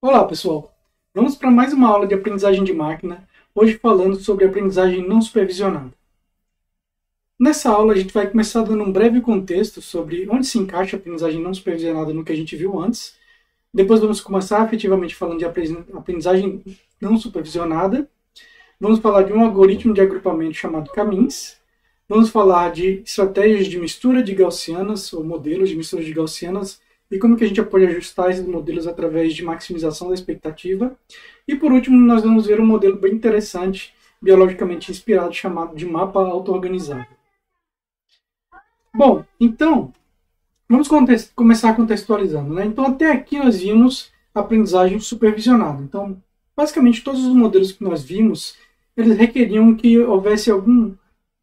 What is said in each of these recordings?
Olá, pessoal! Vamos para mais uma aula de aprendizagem de máquina, hoje falando sobre aprendizagem não supervisionada. Nessa aula, a gente vai começar dando um breve contexto sobre onde se encaixa a aprendizagem não supervisionada no que a gente viu antes. Depois vamos começar efetivamente falando de aprendizagem não supervisionada. Vamos falar de um algoritmo de agrupamento chamado caminhos. Vamos falar de estratégias de mistura de gaussianas, ou modelos de mistura de gaussianas, e como que a gente pode ajustar esses modelos através de maximização da expectativa. E por último, nós vamos ver um modelo bem interessante, biologicamente inspirado, chamado de mapa auto-organizado. Bom, então, vamos começar contextualizando, né? Então, até aqui nós vimos aprendizagem supervisionada. Então, basicamente, todos os modelos que nós vimos, eles requeriam que houvesse algum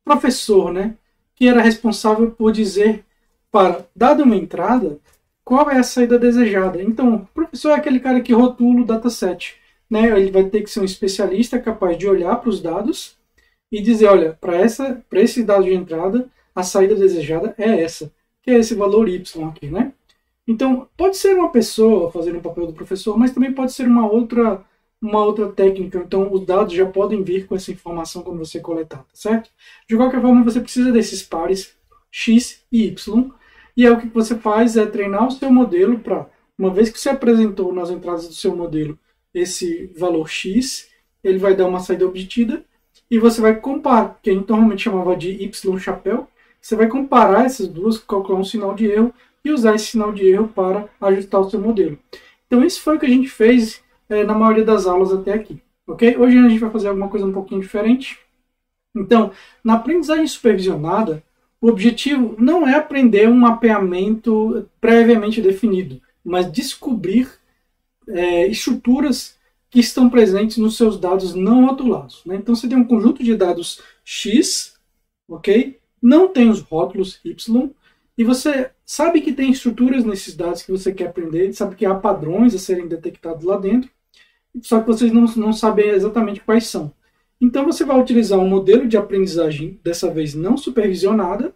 professor, né, que era responsável por dizer para, dada uma entrada, qual é a saída desejada. Então, o professor é aquele cara que rotula o dataset, né? Ele vai ter que ser um especialista capaz de olhar para os dados e dizer, olha, para esse dado de entrada, a saída desejada é essa, que é esse valor y aqui, né? Então, pode ser uma pessoa fazendo o papel do professor, mas também pode ser uma outra técnica. Então, os dados já podem vir com essa informação quando você coletar, tá certo? De qualquer forma, você precisa desses pares x e y, e aí o que você faz é treinar o seu modelo para, uma vez que você apresentou nas entradas do seu modelo esse valor x, ele vai dar uma saída obtida, e você vai comparar, que a gente normalmente chamava de y chapéu, você vai comparar essas duas, calcular um sinal de erro, e usar esse sinal de erro para ajustar o seu modelo. Então, isso foi o que a gente fez na maioria das aulas até aqui, ok? Hoje a gente vai fazer alguma coisa um pouquinho diferente. Então, na aprendizagem supervisionada, o objetivo não é aprender um mapeamento previamente definido, mas descobrir estruturas que estão presentes nos seus dados não rotulados, né? Então, você tem um conjunto de dados X, ok? Não tem os rótulos Y, e você sabe que tem estruturas nesses dados que você quer aprender, sabe que há padrões a serem detectados lá dentro, só que vocês não sabem exatamente quais são. Então você vai utilizar um modelo de aprendizagem, dessa vez não supervisionada,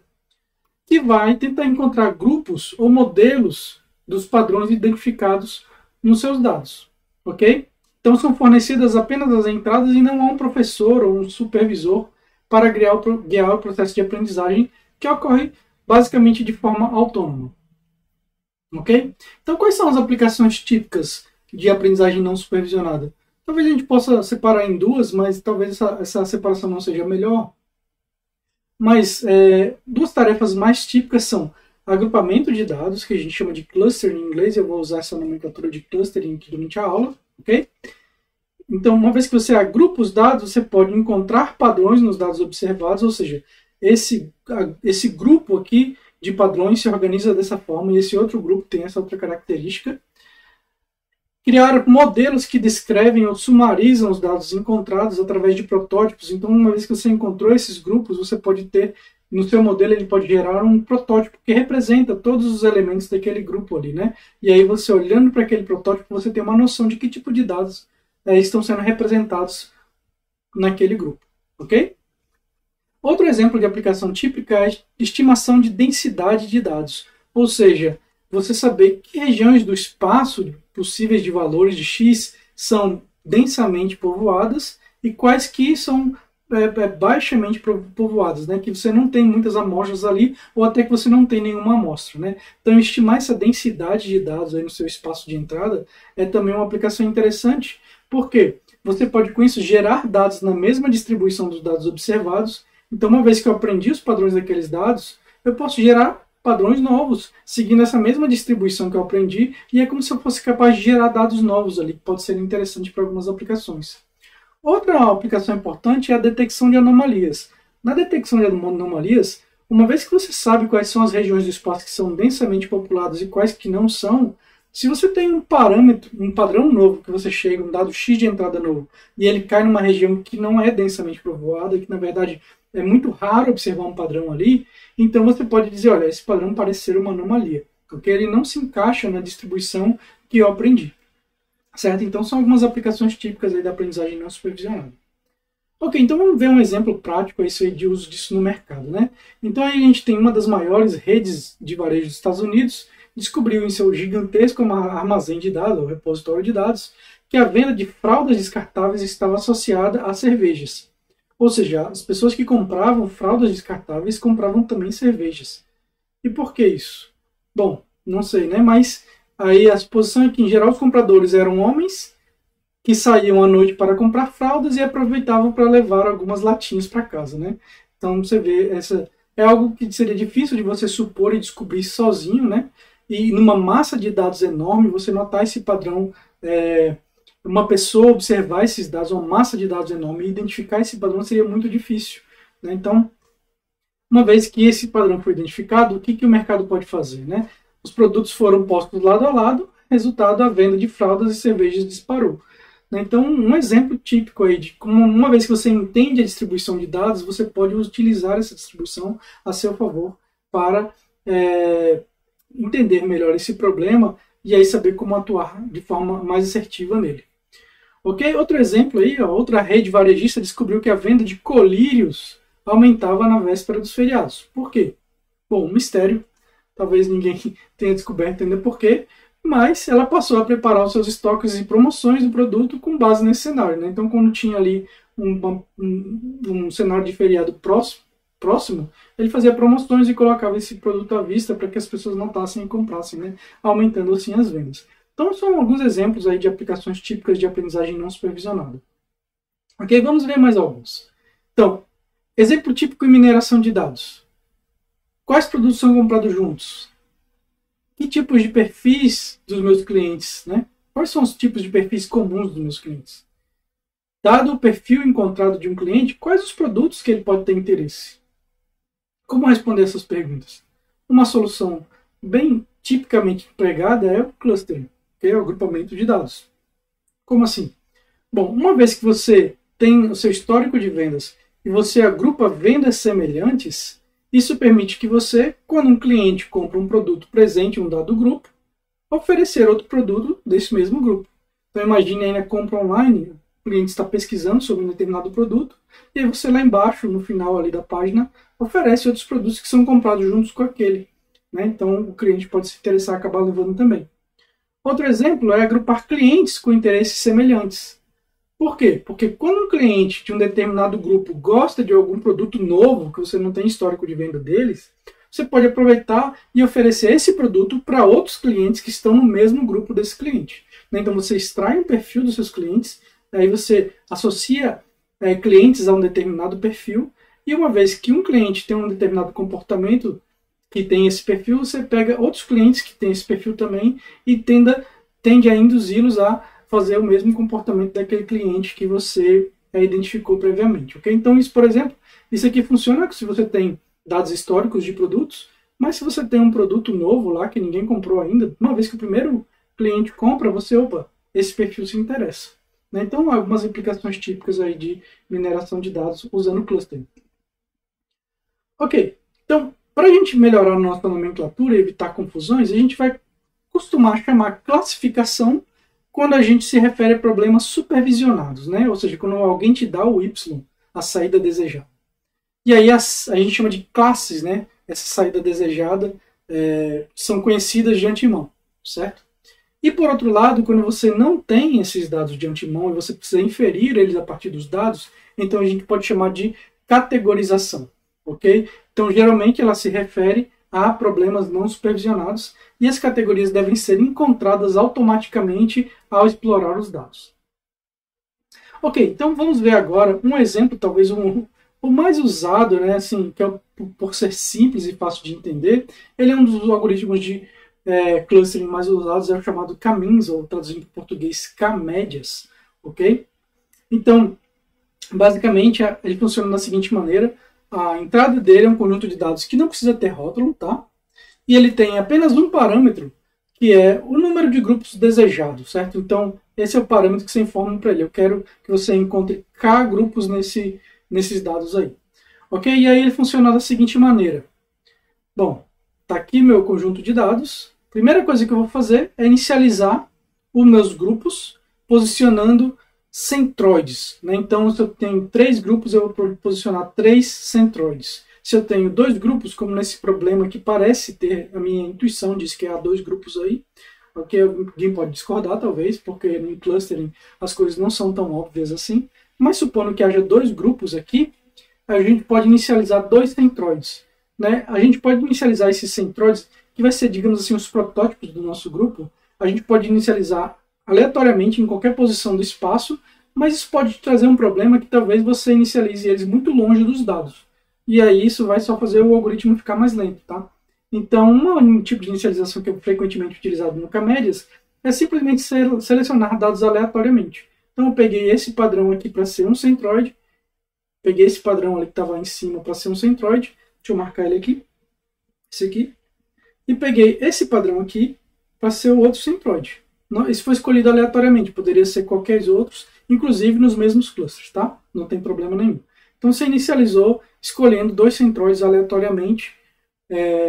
que vai tentar encontrar grupos ou modelos dos padrões identificados nos seus dados. Ok? Então são fornecidas apenas as entradas e não há um professor ou um supervisor para guiar o processo de aprendizagem, que ocorre basicamente de forma autônoma. Ok? Então quais são as aplicações típicas de aprendizagem não supervisionada? Talvez a gente possa separar em duas, mas talvez essa separação não seja melhor. Mas duas tarefas mais típicas são agrupamento de dados, que a gente chama de clustering em inglês, eu vou usar essa nomenclatura de clustering aqui durante a aula, ok? Então, uma vez que você agrupa os dados, você pode encontrar padrões nos dados observados, ou seja, esse grupo aqui de padrões se organiza dessa forma e esse outro grupo tem essa outra característica. Criar modelos que descrevem ou sumarizam os dados encontrados através de protótipos. Então, uma vez que você encontrou esses grupos, você pode ter, no seu modelo, ele pode gerar um protótipo que representa todos os elementos daquele grupo ali, né? E aí você, olhando para aquele protótipo, você tem uma noção de que tipo de dados estão sendo representados naquele grupo, ok? Outro exemplo de aplicação típica é a estimação de densidade de dados, ou seja, você saber que regiões do espaço possíveis de valores de x são densamente povoadas e quais que são baixamente povoadas, né? Que você não tem muitas amostras ali ou até que você não tem nenhuma amostra, né? Então, estimar essa densidade de dados aí no seu espaço de entrada é também uma aplicação interessante, porque você pode, com isso, gerar dados na mesma distribuição dos dados observados. Então, uma vez que eu aprendi os padrões daqueles dados, eu posso gerar padrões novos, seguindo essa mesma distribuição que eu aprendi, e é como se eu fosse capaz de gerar dados novos ali, que pode ser interessante para algumas aplicações. Outra aplicação importante é a detecção de anomalias. Na detecção de anomalias, uma vez que você sabe quais são as regiões do espaço que são densamente populadas e quais que não são, se você tem um padrão novo, que você chega, um dado X de entrada novo, e ele cai numa região que não é densamente povoada, que na verdade é muito raro observar um padrão ali, então você pode dizer, olha, esse padrão parece ser uma anomalia, porque ele não se encaixa na distribuição que eu aprendi. Certo? Então são algumas aplicações típicas aí da aprendizagem não supervisionada. Ok, então vamos ver um exemplo prático aí de uso disso no mercado, né? Então aí a gente tem uma das maiores redes de varejo dos Estados Unidos, descobriu em seu gigantesco armazém de dados, ou repositório de dados, que a venda de fraldas descartáveis estava associada a cervejas. Ou seja, as pessoas que compravam fraldas descartáveis compravam também cervejas. E por que isso? Bom, não sei, né? Mas aí a suposição é que, em geral, os compradores eram homens que saíam à noite para comprar fraldas e aproveitavam para levar algumas latinhas para casa, né? Então, você vê, essa é algo que seria difícil de você supor e descobrir sozinho, né? E numa massa de dados enorme, você notar esse padrão, uma pessoa observar esses dados, uma massa de dados enorme, e identificar esse padrão seria muito difícil, né? Então, uma vez que esse padrão foi identificado, o que o mercado pode fazer, né? Os produtos foram postos lado a lado, resultado, a venda de fraldas e cervejas disparou. Então, um exemplo típico aí de como, uma vez que você entende a distribuição de dados, você pode utilizar essa distribuição a seu favor para entender melhor esse problema e aí saber como atuar de forma mais assertiva nele. Ok? Outro exemplo aí, outra rede varejista descobriu que a venda de colírios aumentava na véspera dos feriados. Por quê? Bom, um mistério. Talvez ninguém tenha descoberto ainda por quê, mas ela passou a preparar os seus estoques e promoções do produto com base nesse cenário, né? Então, quando tinha ali um cenário de feriado próximo, ele fazia promoções e colocava esse produto à vista para que as pessoas notassem e comprassem, né? Aumentando assim as vendas. Então, são alguns exemplos aí de aplicações típicas de aprendizagem não supervisionada. Ok, vamos ver mais alguns. Então, exemplo típico em mineração de dados. Quais produtos são comprados juntos? Que tipos de perfis dos meus clientes, né? Quais são os tipos de perfis comuns dos meus clientes? Dado o perfil encontrado de um cliente, quais os produtos que ele pode ter interesse? Como responder essas perguntas? Uma solução bem tipicamente empregada é o clustering, que é o agrupamento de dados. Como assim? Bom, uma vez que você tem o seu histórico de vendas e você agrupa vendas semelhantes, isso permite que você, quando um cliente compra um produto presente em um dado grupo, oferecer outro produto desse mesmo grupo. Então imagine aí na compra online, o cliente está pesquisando sobre um determinado produto, e aí você lá embaixo, no final ali da página, oferece outros produtos que são comprados juntos com aquele, né? Então o cliente pode se interessar e acabar levando também. Outro exemplo é agrupar clientes com interesses semelhantes. Por quê? Porque quando um cliente de um determinado grupo gosta de algum produto novo, que você não tem histórico de venda deles, você pode aproveitar e oferecer esse produto para outros clientes que estão no mesmo grupo desse cliente. Então você extrai um perfil dos seus clientes, aí você associa clientes a um determinado perfil, e uma vez que um cliente tem um determinado comportamento que tem esse perfil, você pega outros clientes que têm esse perfil também e tende a induzi-los a fazer o mesmo comportamento daquele cliente que você identificou previamente. Okay? Então, isso, por exemplo, isso aqui funciona se você tem dados históricos de produtos, mas se você tem um produto novo lá que ninguém comprou ainda, uma vez que o primeiro cliente compra, esse perfil se interessa. Né? Então, algumas aplicações típicas aí de mineração de dados usando clustering. Ok, então, para a gente melhorar a nossa nomenclatura e evitar confusões, a gente vai costumar chamar classificação quando a gente se refere a problemas supervisionados, né? Ou seja, quando alguém te dá o Y, a saída desejada. E aí a gente chama de classes, né? Essa saída desejada são conhecidas de antemão, certo? E por outro lado, quando você não tem esses dados de antemão e você precisa inferir eles a partir dos dados, então a gente pode chamar de categorização, ok? Então geralmente ela se refere a problemas não supervisionados e as categorias devem ser encontradas automaticamente ao explorar os dados. Ok, então vamos ver agora um exemplo, talvez o mais usado, né, assim, que é por ser simples e fácil de entender. Ele é um dos algoritmos de clustering mais usados, é o chamado K-means, ou traduzindo para português, K-médias. Ok? Então, basicamente, ele funciona da seguinte maneira. A entrada dele é um conjunto de dados que não precisa ter rótulo, tá? E ele tem apenas um parâmetro, que é o número de grupos desejados, certo? Então, esse é o parâmetro que você informa para ele. Eu quero que você encontre K grupos nesses dados aí. Ok? E aí ele funciona da seguinte maneira. Bom, está aqui meu conjunto de dados. Primeira coisa que eu vou fazer é inicializar os meus grupos posicionando centroides, né? Então, se eu tenho 3 grupos, eu vou posicionar 3 centroides. Se eu tenho dois grupos, como nesse problema que parece ter, a minha intuição diz que há dois grupos aí, ok? Alguém pode discordar, talvez, porque no clustering as coisas não são tão óbvias assim, mas supondo que haja dois grupos aqui, a gente pode inicializar dois centroides, né? A gente pode inicializar esses centroides, que vai ser, digamos assim, os protótipos do nosso grupo, a gente pode inicializar aleatoriamente em qualquer posição do espaço, mas isso pode trazer um problema que talvez você inicialize eles muito longe dos dados. E aí isso vai só fazer o algoritmo ficar mais lento, tá? Então, um tipo de inicialização que é frequentemente utilizado no Camédias é simplesmente selecionar dados aleatoriamente. Então, eu peguei esse padrão aqui para ser um centroide, peguei esse padrão ali que estava em cima para ser um centroide, deixa eu marcar ele aqui, esse aqui, e peguei esse padrão aqui para ser o outro centroide. Isso foi escolhido aleatoriamente, poderia ser qualquer outros, inclusive nos mesmos clusters, tá? Não tem problema nenhum. Então você inicializou escolhendo dois centroides aleatoriamente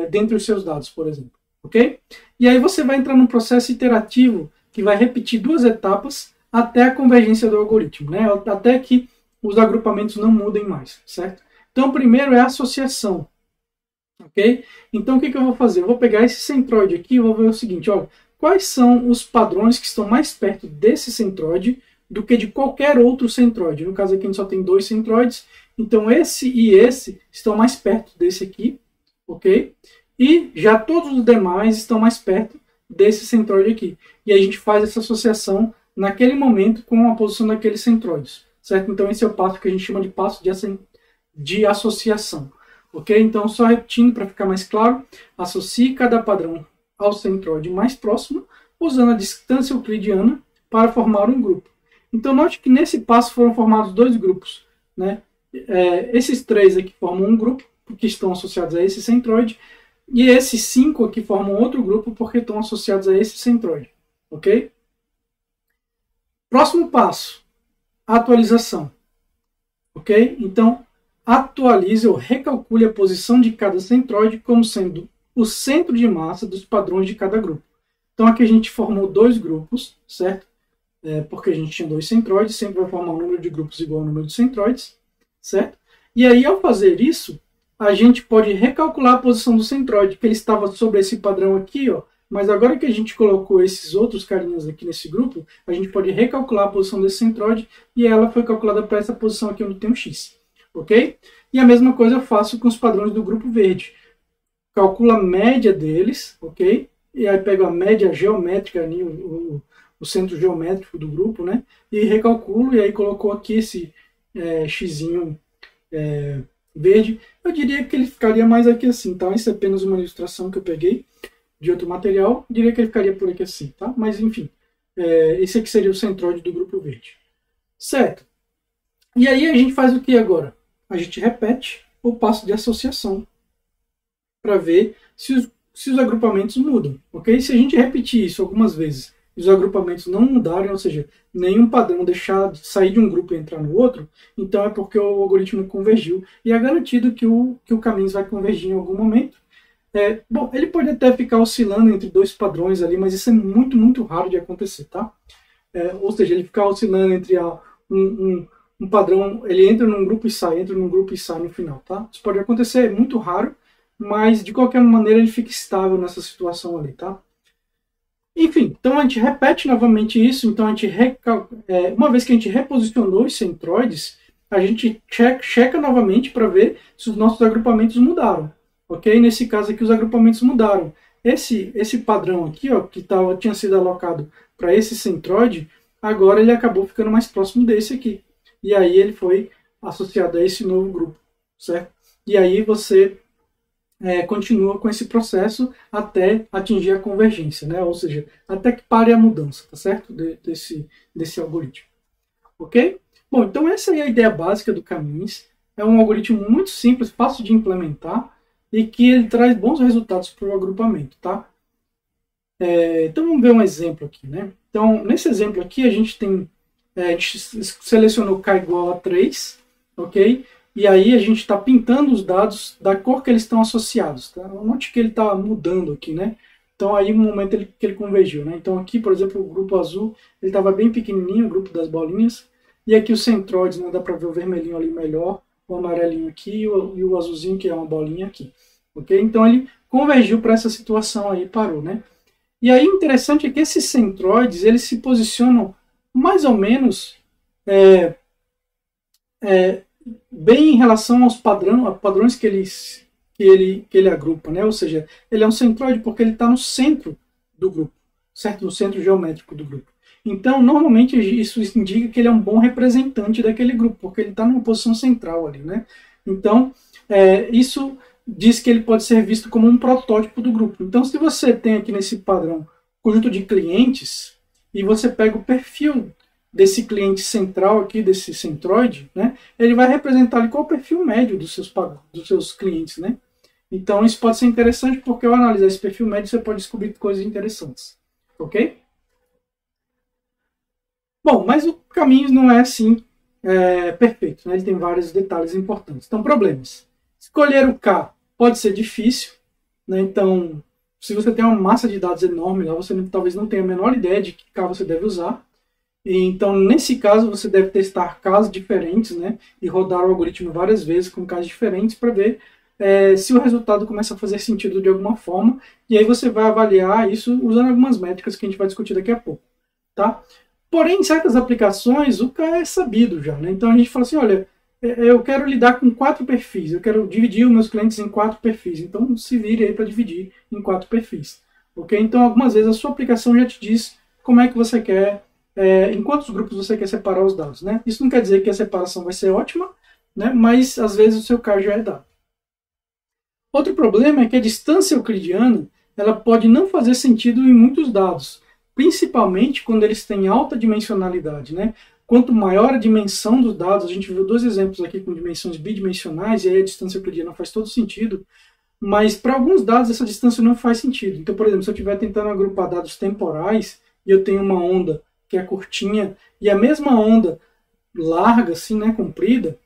dentre os seus dados, por exemplo, ok? E aí você vai entrar num processo iterativo que vai repetir duas etapas até a convergência do algoritmo, né? Até que os agrupamentos não mudem mais, certo? Então, primeiro é a associação, ok? Então, o que eu vou fazer? Eu vou pegar esse centroide aqui e vou ver o seguinte, olha, quais são os padrões que estão mais perto desse centroide do que de qualquer outro centroide. No caso aqui a gente só tem dois centroides, então esse e esse estão mais perto desse aqui, ok? E já todos os demais estão mais perto desse centroide aqui. E aí a gente faz essa associação naquele momento com a posição daqueles centroides, certo? Então esse é o passo que a gente chama de passo de associação, ok? Então só repetindo para ficar mais claro, associe cada padrão ao centroide mais próximo, usando a distância euclidiana para formar um grupo. Então note que nesse passo foram formados dois grupos, né? Esses três aqui formam um grupo, porque estão associados a esse centroide, e esses 5 aqui formam outro grupo, porque estão associados a esse centroide, ok? Próximo passo, atualização, ok? Então, atualize ou recalcule a posição de cada centroide como sendo o centro de massa dos padrões de cada grupo. Então, aqui a gente formou dois grupos, certo? Porque a gente tinha dois centroides, sempre vai formar um número de grupos igual ao número de centroides, certo? E aí, ao fazer isso, a gente pode recalcular a posição do centroide, que ele estava sobre esse padrão aqui, ó, mas agora que a gente colocou esses outros carinhas aqui nesse grupo, a gente pode recalcular a posição desse centroide e ela foi calculada para essa posição aqui onde tem um X, ok? E a mesma coisa eu faço com os padrões do grupo verde. Calculo a média deles, ok? E aí pego a média geométrica ali, o centro geométrico do grupo, né? E recalculo, e aí colocou aqui esse xzinho verde. Eu diria que ele ficaria mais aqui assim, tá? Isso é apenas uma ilustração que eu peguei de outro material. Eu diria que ele ficaria por aqui assim, tá? Mas enfim, esse aqui seria o centroide do grupo verde. Certo? E aí a gente faz o que agora? A gente repete o passo de associação para ver se os agrupamentos mudam, ok? Se a gente repetir isso algumas vezes e os agrupamentos não mudarem, ou seja, nenhum padrão deixar de sair de um grupo e entrar no outro, então é porque o algoritmo convergiu e é garantido que o caminho vai convergir em algum momento. Bom, ele pode até ficar oscilando entre dois padrões ali, mas isso é muito, muito raro de acontecer, tá? Ou seja, ele ficar oscilando entre um padrão, ele entra num grupo e sai, entra num grupo e sai no final, tá? Isso pode acontecer, é muito raro, mas de qualquer maneira ele fica estável nessa situação ali, tá? Enfim, então a gente repete novamente isso, então a gente uma vez que a gente reposicionou os centroides, a gente checa novamente para ver se os nossos agrupamentos mudaram, ok? Nesse caso aqui os agrupamentos mudaram. Esse padrão aqui, ó, que tinha sido alocado para esse centroide, agora ele acabou ficando mais próximo desse aqui. E aí ele foi associado a esse novo grupo, certo? E aí você continua com esse processo até atingir a convergência, né? Ou seja, até que pare a mudança, tá certo? Desse algoritmo. Ok? Bom, então essa é a ideia básica do Caminhos. É um algoritmo muito simples, fácil de implementar e que ele traz bons resultados para o agrupamento, tá? Então vamos ver um exemplo aqui, né? Então, nesse exemplo aqui a gente selecionou k igual a 3, ok? E aí a gente está pintando os dados da cor que eles estão associados. Tá? Note que ele está mudando aqui, né? Então aí no momento que ele convergiu, né? Então aqui, por exemplo, o grupo azul, ele estava bem pequenininho, o grupo das bolinhas. E aqui os centroides, né? Dá para ver o vermelhinho ali melhor, o amarelinho aqui e o azulzinho, que é uma bolinha aqui. Ok? Então ele convergiu para essa situação aí e parou, né? E aí interessante é que esses centroides, eles se posicionam mais ou menos bem em relação aos padrões que ele agrupa, né? Ou seja, ele é um centroide porque ele está no centro do grupo, certo? No centro geométrico do grupo. Então, normalmente isso indica que ele é um bom representante daquele grupo, porque ele está numa posição central ali, né? Então, isso diz que ele pode ser visto como um protótipo do grupo. Então, se você tem aqui nesse padrão conjunto de clientes e você pega o perfil desse cliente central aqui, desse centroide, né, ele vai representar ali qual é o perfil médio dos seus clientes, né? Então, isso pode ser interessante porque ao analisar esse perfil médio você pode descobrir coisas interessantes, ok? Bom, mas o caminho não é assim perfeito, né? Ele tem vários detalhes importantes. Então, problemas. Escolher o K pode ser difícil, né? Então, se você tem uma massa de dados enorme, lá você talvez não tenha a menor ideia de que K você deve usar. E, então, nesse caso, você deve testar Ks diferentes, né? E rodar o algoritmo várias vezes com Ks diferentes para ver se o resultado começa a fazer sentido de alguma forma. E aí você vai avaliar isso usando algumas métricas que a gente vai discutir daqui a pouco, tá? Porém, em certas aplicações, o K é sabido já, né? Então a gente fala assim, olha, eu quero lidar com 4 perfis, eu quero dividir os meus clientes em 4 perfis, então se vire aí para dividir em 4 perfis, ok? Então algumas vezes a sua aplicação já te diz como é que você quer, em quantos grupos você quer separar os dados, né? Isso não quer dizer que a separação vai ser ótima, né? Mas às vezes o seu K já é dado. Outro problema é que a distância euclidiana ela pode não fazer sentido em muitos dados, principalmente quando eles têm alta dimensionalidade, né? Quanto maior a dimensão dos dados, a gente viu 2 exemplos aqui com dimensões bidimensionais, e aí a distância euclidiana faz todo sentido, mas para alguns dados essa distância não faz sentido. Então, por exemplo, se eu estiver tentando agrupar dados temporais, e eu tenho uma onda que é curtinha, e a mesma onda larga, assim, né, comprida,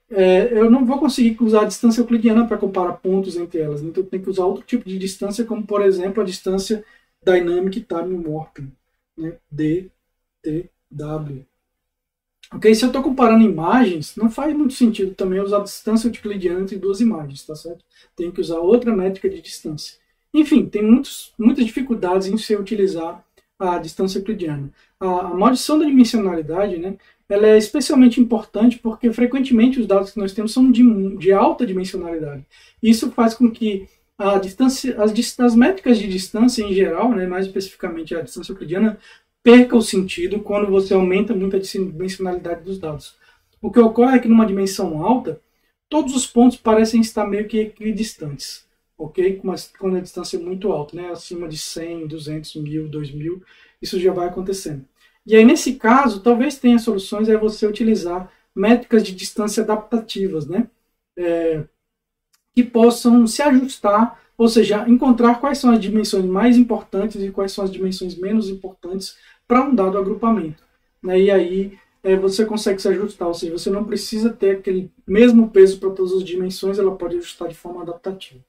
eu não vou conseguir usar a distância euclidiana para comparar pontos entre elas. Então eu tenho que usar outro tipo de distância, como por exemplo a distância Dynamic Time Warping, né? DTW. Ok? Se eu estou comparando imagens, não faz muito sentido também usar a distância euclidiana entre 2 imagens, tá certo? Tem que usar outra métrica de distância. Enfim, tem muitas dificuldades em se utilizar a distância euclidiana. A maldição da dimensionalidade, né? Ela é especialmente importante porque frequentemente os dados que nós temos são de alta dimensionalidade. Isso faz com que a distância, as métricas de distância em geral, né, mais especificamente a distância euclidiana, perca o sentido quando você aumenta muito a dimensionalidade dos dados. O que ocorre é que numa dimensão alta, todos os pontos parecem estar meio que equidistantes, ok? Mas quando a distância é muito alta, né, acima de 100, 200, 1000, 2000, isso já vai acontecendo. E aí, nesse caso, talvez tenha soluções é você utilizar métricas de distância adaptativas, né? Que possam se ajustar, ou seja, encontrar quais são as dimensões mais importantes e quais são as dimensões menos importantes para um dado agrupamento, né? E aí você consegue se ajustar, ou seja, você não precisa ter aquele mesmo peso para todas as dimensões, ela pode ajustar de forma adaptativa,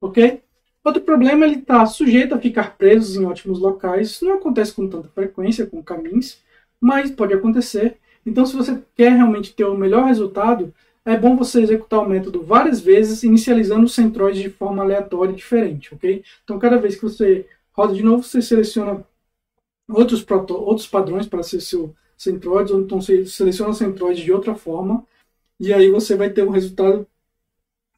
ok? Outro problema, ele está sujeito a ficar preso em ótimos locais. Isso não acontece com tanta frequência, com caminhos, mas pode acontecer. Então, se você quer realmente ter o melhor resultado, é bom você executar o método várias vezes, inicializando os centroides de forma aleatória e diferente, ok? Então, cada vez que você roda de novo, você seleciona outros padrões para ser seu centroide, ou então você seleciona o centroide de outra forma, e aí você vai ter um resultado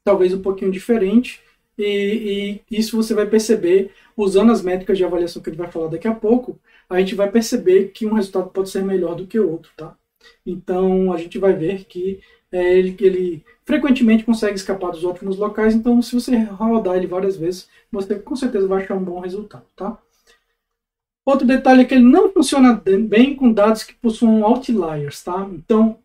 talvez um pouquinho diferente, e isso você vai perceber usando as métricas de avaliação que a gente vai falar daqui a pouco. A gente vai perceber que um resultado pode ser melhor do que o outro, tá? Então a gente vai ver que ele frequentemente consegue escapar dos ótimos locais. Então, se você rodar ele várias vezes, você com certeza vai achar um bom resultado, tá? Outro detalhe é que ele não funciona bem com dados que possuem outliers, tá? Então,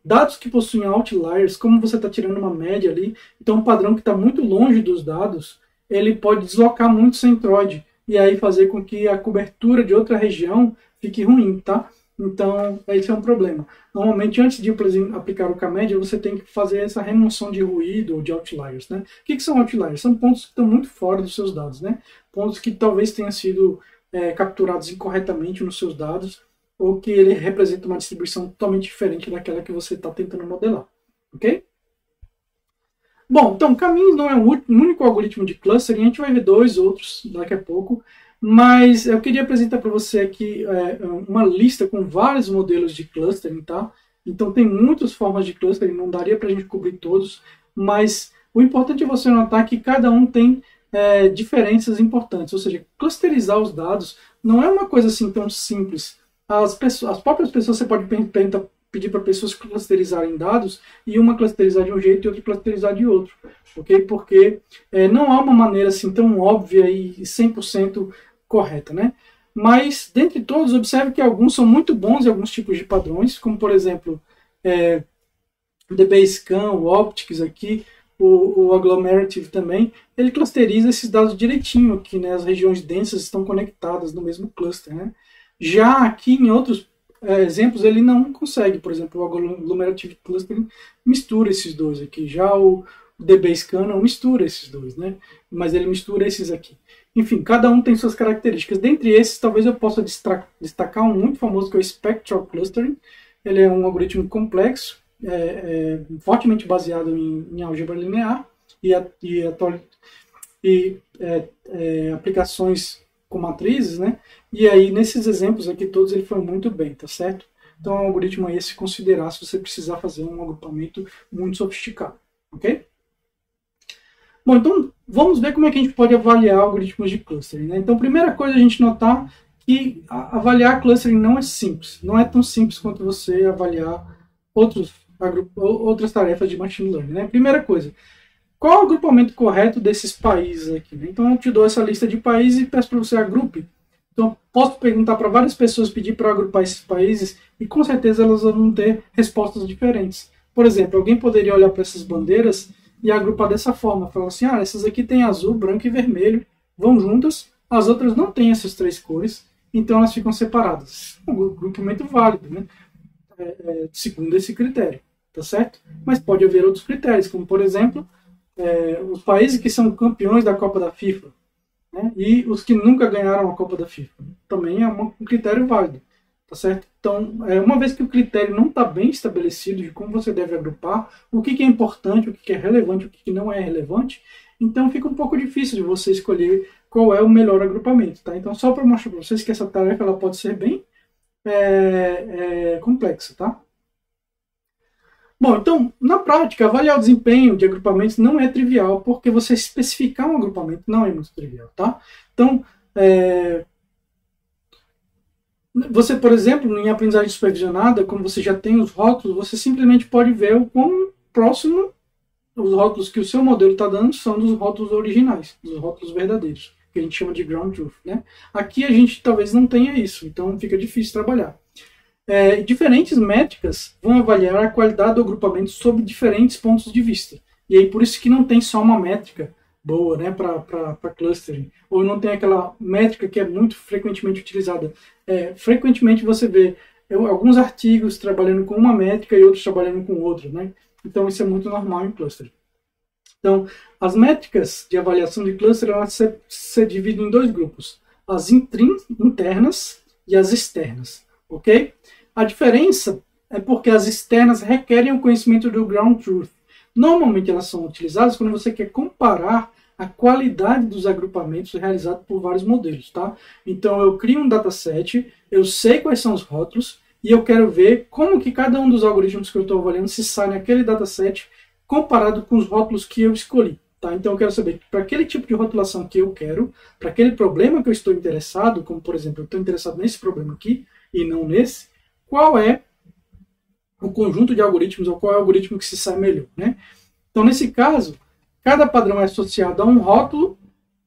dados que possuem outliers, como você está tirando uma média ali, então um padrão que está muito longe dos dados, ele pode deslocar muito o centroide e aí fazer com que a cobertura de outra região fique ruim, tá? Então, esse é um problema. Normalmente, antes de aplicar o K-média, você tem que fazer essa remoção de ruído ou de outliers, né? O que são outliers? São pontos que estão muito fora dos seus dados, né? Pontos que talvez tenham sido capturados incorretamente nos seus dados, ou que ele representa uma distribuição totalmente diferente daquela que você está tentando modelar, ok? Bom, então, caminhos não é um único algoritmo de clustering, a gente vai ver dois outros daqui a pouco, mas eu queria apresentar para você aqui uma lista com vários modelos de clustering, tá? Então, tem muitas formas de clustering, não daria para a gente cobrir todos, mas o importante é você notar que cada um tem diferenças importantes, ou seja, clusterizar os dados não é uma coisa assim tão simples. As próprias pessoas, você pode pedir para pessoas clusterizarem dados e uma clusterizar de um jeito e outra clusterizar de outro, ok? Porque não há uma maneira assim tão óbvia e 100% correta, né? Mas, dentre todos, observe que alguns são muito bons em alguns tipos de padrões, como, por exemplo, DBScan, o Optics aqui, o Agglomerative também, ele clusteriza esses dados direitinho aqui, né? As regiões densas estão conectadas no mesmo cluster, né? Já aqui em outros exemplos ele não consegue, por exemplo, o Agglomerative Clustering mistura esses dois aqui, já o DBScan não mistura esses dois, né? Mas ele mistura esses aqui. Enfim, cada um tem suas características. Dentre esses, talvez eu possa destacar um muito famoso que é o Spectral Clustering. Ele é um algoritmo complexo, fortemente baseado em álgebra linear e aplicações com matrizes, né? E aí, nesses exemplos aqui todos, ele foi muito bem, tá certo? Então, é um algoritmo aí a se considerar se você precisar fazer um agrupamento muito sofisticado, ok? Bom, então, vamos ver como é que a gente pode avaliar algoritmos de clustering, né? Então, primeira coisa a gente notar que avaliar clustering não é simples. Não é tão simples quanto você avaliar outras tarefas de machine learning, né? Primeira coisa, qual é o agrupamento correto desses países aqui? Né? Então, eu te dou essa lista de países e peço para você agrupe. Então, posso perguntar para várias pessoas, pedir para agrupar esses países, e com certeza elas vão ter respostas diferentes. Por exemplo, alguém poderia olhar para essas bandeiras e agrupar dessa forma, falar assim, essas aqui tem azul, branco e vermelho, vão juntas, as outras não têm essas três cores, então elas ficam separadas. Um agrupamento válido, né? Segundo esse critério, tá certo? Mas pode haver outros critérios, como por exemplo, os países que são campeões da Copa da FIFA, né, e os que nunca ganharam a Copa da FIFA. Também é um critério válido, tá certo? Então, uma vez que o critério não está bem estabelecido de como você deve agrupar, o que é importante, o que é relevante, o que não é relevante, então fica um pouco difícil de você escolher qual é o melhor agrupamento, tá? Então, só para mostrar para vocês que essa tarefa ela pode ser bem complexa, tá? Bom, então, na prática, avaliar o desempenho de agrupamentos não é trivial, porque você especificar um agrupamento não é muito trivial, tá? Então, você, por exemplo, em aprendizagem supervisionada, como você já tem os rótulos, você simplesmente pode ver o quão próximo os rótulos que o seu modelo está dando são dos rótulos originais, dos rótulos verdadeiros, que a gente chama de ground truth, né? Aqui a gente talvez não tenha isso, então fica difícil trabalhar. Diferentes métricas vão avaliar a qualidade do agrupamento sob diferentes pontos de vista. E aí por isso que não tem só uma métrica boa, né, para clustering. Ou não tem aquela métrica que é muito frequentemente utilizada. Frequentemente você vê alguns artigos trabalhando com uma métrica e outros trabalhando com outra, né? Então isso é muito normal em clustering. Então, as métricas de avaliação de clustering elas se dividem em dois grupos. As internas e as externas. Ok? A diferença é porque as externas requerem o conhecimento do ground truth. Normalmente elas são utilizadas quando você quer comparar a qualidade dos agrupamentos realizados por vários modelos, tá? Então eu crio um dataset, eu sei quais são os rótulos e eu quero ver como que cada um dos algoritmos que eu estou avaliando se sai naquele dataset comparado com os rótulos que eu escolhi. Tá? Então eu quero saber para aquele tipo de rotulação que eu quero, para aquele problema que eu estou interessado, como por exemplo, eu estou interessado nesse problema aqui e não nesse, qual é o conjunto de algoritmos ou qual é o algoritmo que se sai melhor, né? Então, nesse caso, cada padrão é associado a um rótulo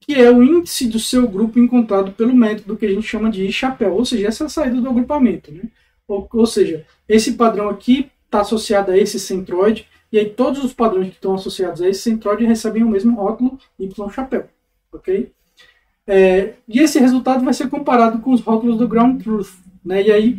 que é o índice do seu grupo encontrado pelo método que a gente chama de chapéu, ou seja, essa é a saída do agrupamento, né? Ou seja, esse padrão aqui está associado a esse centroide e aí todos os padrões que estão associados a esse centroide recebem o mesmo rótulo y chapéu, ok? E esse resultado vai ser comparado com os rótulos do ground truth, né? E aí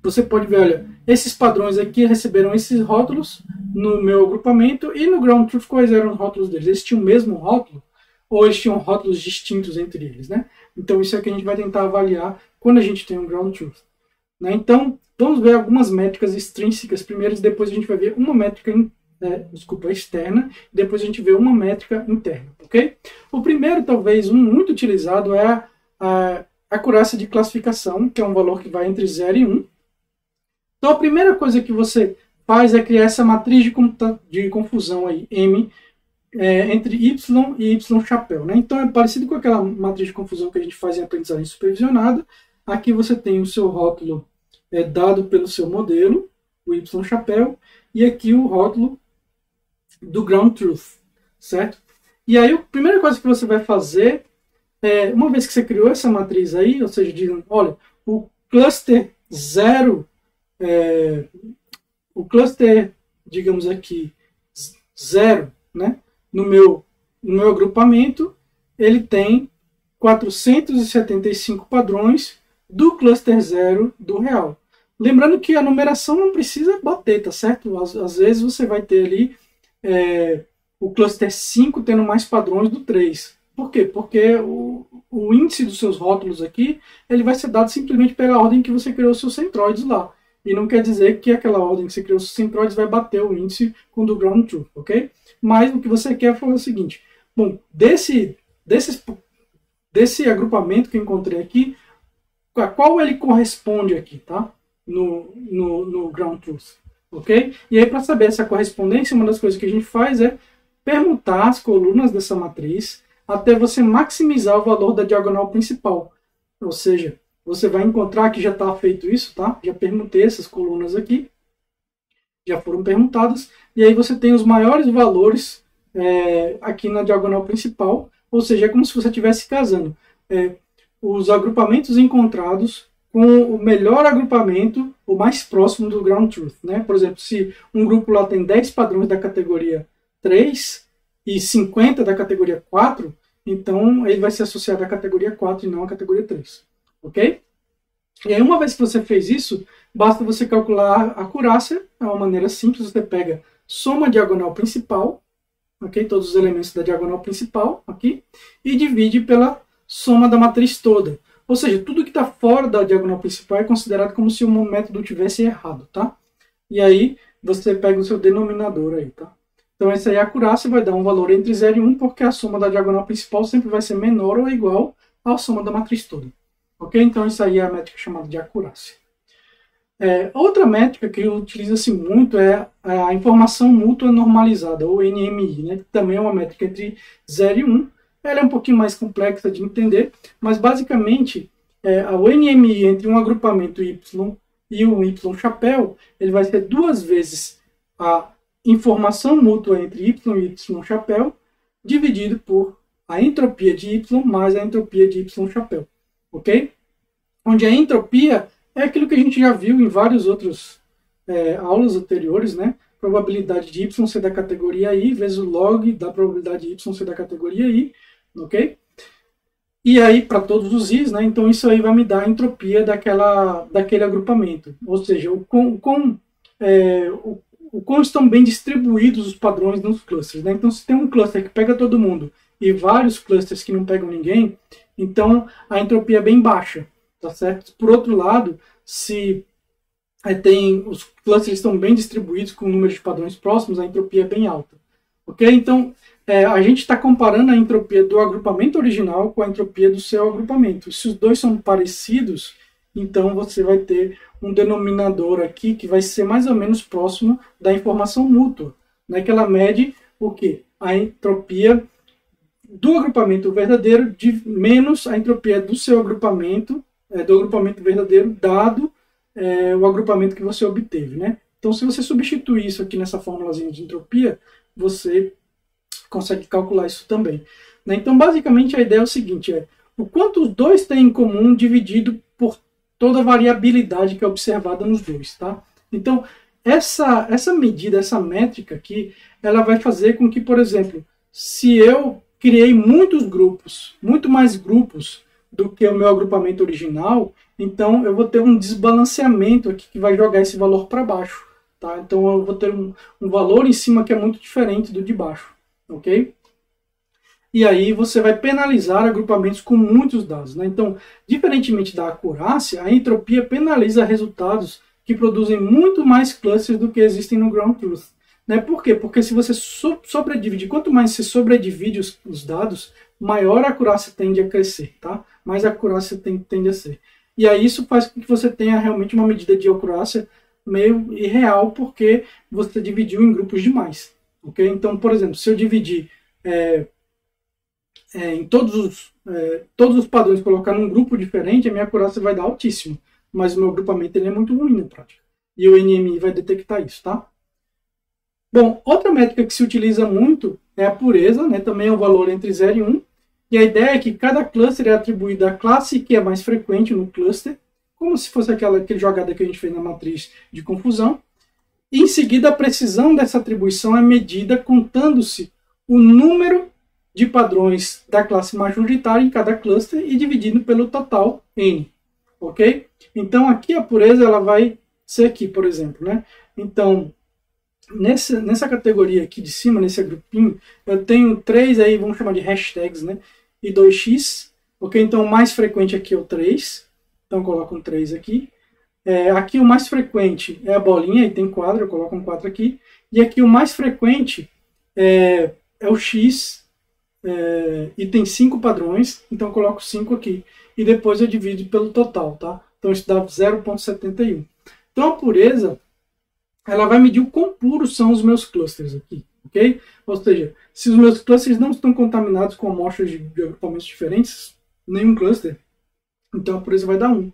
você pode ver, olha, esses padrões aqui receberam esses rótulos no meu agrupamento e no ground truth quais eram os rótulos deles? Eles tinham o mesmo rótulo ou eles tinham rótulos distintos entre eles, né? Então isso é que a gente vai tentar avaliar quando a gente tem um ground truth, né? Então vamos ver algumas métricas extrínsecas primeiro e depois a gente vai ver uma métrica externa, depois a gente vê uma métrica interna, ok? O primeiro, talvez, um muito utilizado é a acurácia de classificação, que é um valor que vai entre 0 e 1. Então, a primeira coisa que você faz é criar essa matriz de confusão aí, M, entre Y e Y chapéu, né? Então, é parecido com aquela matriz de confusão que a gente faz em aprendizagem supervisionada. Aqui você tem o seu rótulo dado pelo seu modelo, o Y chapéu, e aqui o rótulo do ground truth, certo? E aí, a primeira coisa que você vai fazer, uma vez que você criou essa matriz aí, ou seja, dizendo, olha, o cluster 0, o cluster, digamos aqui, 0, né, no meu agrupamento, ele tem 475 padrões do cluster 0 do real. Lembrando que a numeração não precisa bater, tá certo? Às vezes você vai ter ali o cluster 5 tendo mais padrões do 3. Por quê? Porque o índice dos seus rótulos aqui, ele vai ser dado simplesmente pela ordem que você criou os seus centroides lá. E não quer dizer que aquela ordem que você criou os seus centroides vai bater o índice com o do ground truth, ok? Mas o que você quer foi o seguinte, bom, desse agrupamento que eu encontrei aqui, a qual ele corresponde aqui, tá? No ground truth, ok? E aí, para saber essa correspondência, uma das coisas que a gente faz é permutar as colunas dessa matriz até você maximizar o valor da diagonal principal. Ou seja, você vai encontrar que já está feito isso, tá? Já permutei essas colunas aqui, já foram permutadas, e aí você tem os maiores valores aqui na diagonal principal, ou seja, é como se você estivesse casando os agrupamentos encontrados com o melhor agrupamento, o mais próximo do ground truth, né? Por exemplo, se um grupo lá tem 10 padrões da categoria 3 e 50 da categoria 4, então ele vai ser associado à categoria 4 e não à categoria 3. Ok? E aí, uma vez que você fez isso, basta você calcular a acurácia. É uma maneira simples, você pega soma diagonal principal, ok? Todos os elementos da diagonal principal aqui, e divide pela soma da matriz toda. Ou seja, tudo que está fora da diagonal principal é considerado como se o método tivesse errado, tá? E aí, você pega o seu denominador aí, tá? Então, essa aí, a acurácia vai dar um valor entre 0 e 1, porque a soma da diagonal principal sempre vai ser menor ou igual à soma da matriz toda. Ok? Então, isso aí é a métrica chamada de acurácia. Outra métrica que utiliza-se muito é a informação mútua normalizada, ou NMI, né? Que também é uma métrica entre 0 e 1. Ela é um pouquinho mais complexa de entender, mas basicamente o NMI entre um agrupamento Y e um Y chapéu, ele vai ser 2 vezes a informação mútua entre Y e Y chapéu, dividido por a entropia de Y mais a entropia de Y chapéu. Ok? Onde a entropia é aquilo que a gente já viu em várias outras aulas anteriores, né? Probabilidade de Y ser da categoria I vezes o log da probabilidade de Y ser da categoria I, ok? E aí, para todos os I's, né? Então isso aí vai me dar a entropia daquele agrupamento. Ou seja, o quão estão bem distribuídos os padrões nos clusters, né? Então, se tem um cluster que pega todo mundo e vários clusters que não pegam ninguém, então a entropia é bem baixa, tá certo? Por outro lado, se os clusters estão bem distribuídos com um número de padrões próximos, a entropia é bem alta, ok? Então, a gente está comparando a entropia do agrupamento original com a entropia do seu agrupamento. Se os dois são parecidos, então você vai ter um denominador aqui que vai ser mais ou menos próximo da informação mútua, né? Que ela mede o quê? A entropia do agrupamento verdadeiro menos a entropia do seu agrupamento, do agrupamento verdadeiro, dado o agrupamento que você obteve, né? Então, se você substituir isso aqui nessa formulazinha de entropia, você consegue calcular isso também, né? Então, basicamente, a ideia é o seguinte, o quanto os dois têm em comum dividido por toda a variabilidade que é observada nos dois, tá? Então, essa medida, essa métrica aqui, ela vai fazer com que, por exemplo, se eu criei muitos grupos, muito mais grupos do que o meu agrupamento original, então eu vou ter um desbalanceamento aqui que vai jogar esse valor para baixo, tá? Então eu vou ter um valor em cima que é muito diferente do de baixo, ok? E aí você vai penalizar agrupamentos com muitos dados, né? Então, diferentemente da acurácia, a entropia penaliza resultados que produzem muito mais clusters do que existem no ground truth. Né? Por quê? Porque se você sobredividir, quanto mais você sobredivide os dados, maior a acurácia tende a crescer, tá? Mais a acurácia tende a ser. E aí isso faz com que você tenha realmente uma medida de acurácia meio irreal, porque você dividiu em grupos demais. Okay? Então, por exemplo, se eu dividir em todos os padrões, colocar num grupo diferente, a minha acurácia vai dar altíssimo. Mas o meu grupamento ele é muito ruim na prática. E o NMI vai detectar isso, tá? Bom, outra métrica que se utiliza muito é a pureza, né? Também é um valor entre 0 e 1. E a ideia é que cada cluster é atribuído à classe que é mais frequente no cluster, como se fosse aquela jogada que a gente fez na matriz de confusão. E em seguida, a precisão dessa atribuição é medida contando-se o número de padrões da classe majoritária em cada cluster e dividido pelo total N. Ok? Então, aqui a pureza ela vai ser aqui, por exemplo. Né? Então, nessa categoria aqui de cima, nesse grupinho, eu tenho 3 aí, vamos chamar de hashtags, né? E 2x. Ok? Então, o mais frequente aqui é o 3. Então, eu coloco um 3 aqui. Aqui o mais frequente é a bolinha, e tem quadro, eu coloco um 4 aqui. E aqui o mais frequente é o x, e tem 5 padrões, então eu coloco 5 aqui. E depois eu divido pelo total, tá? Então isso dá 0,71. Então a pureza, ela vai medir o quão puros são os meus clusters aqui, ok? Ou seja, se os meus clusters não estão contaminados com amostras de agrupamentos diferentes, nenhum cluster, então a pureza vai dar 1.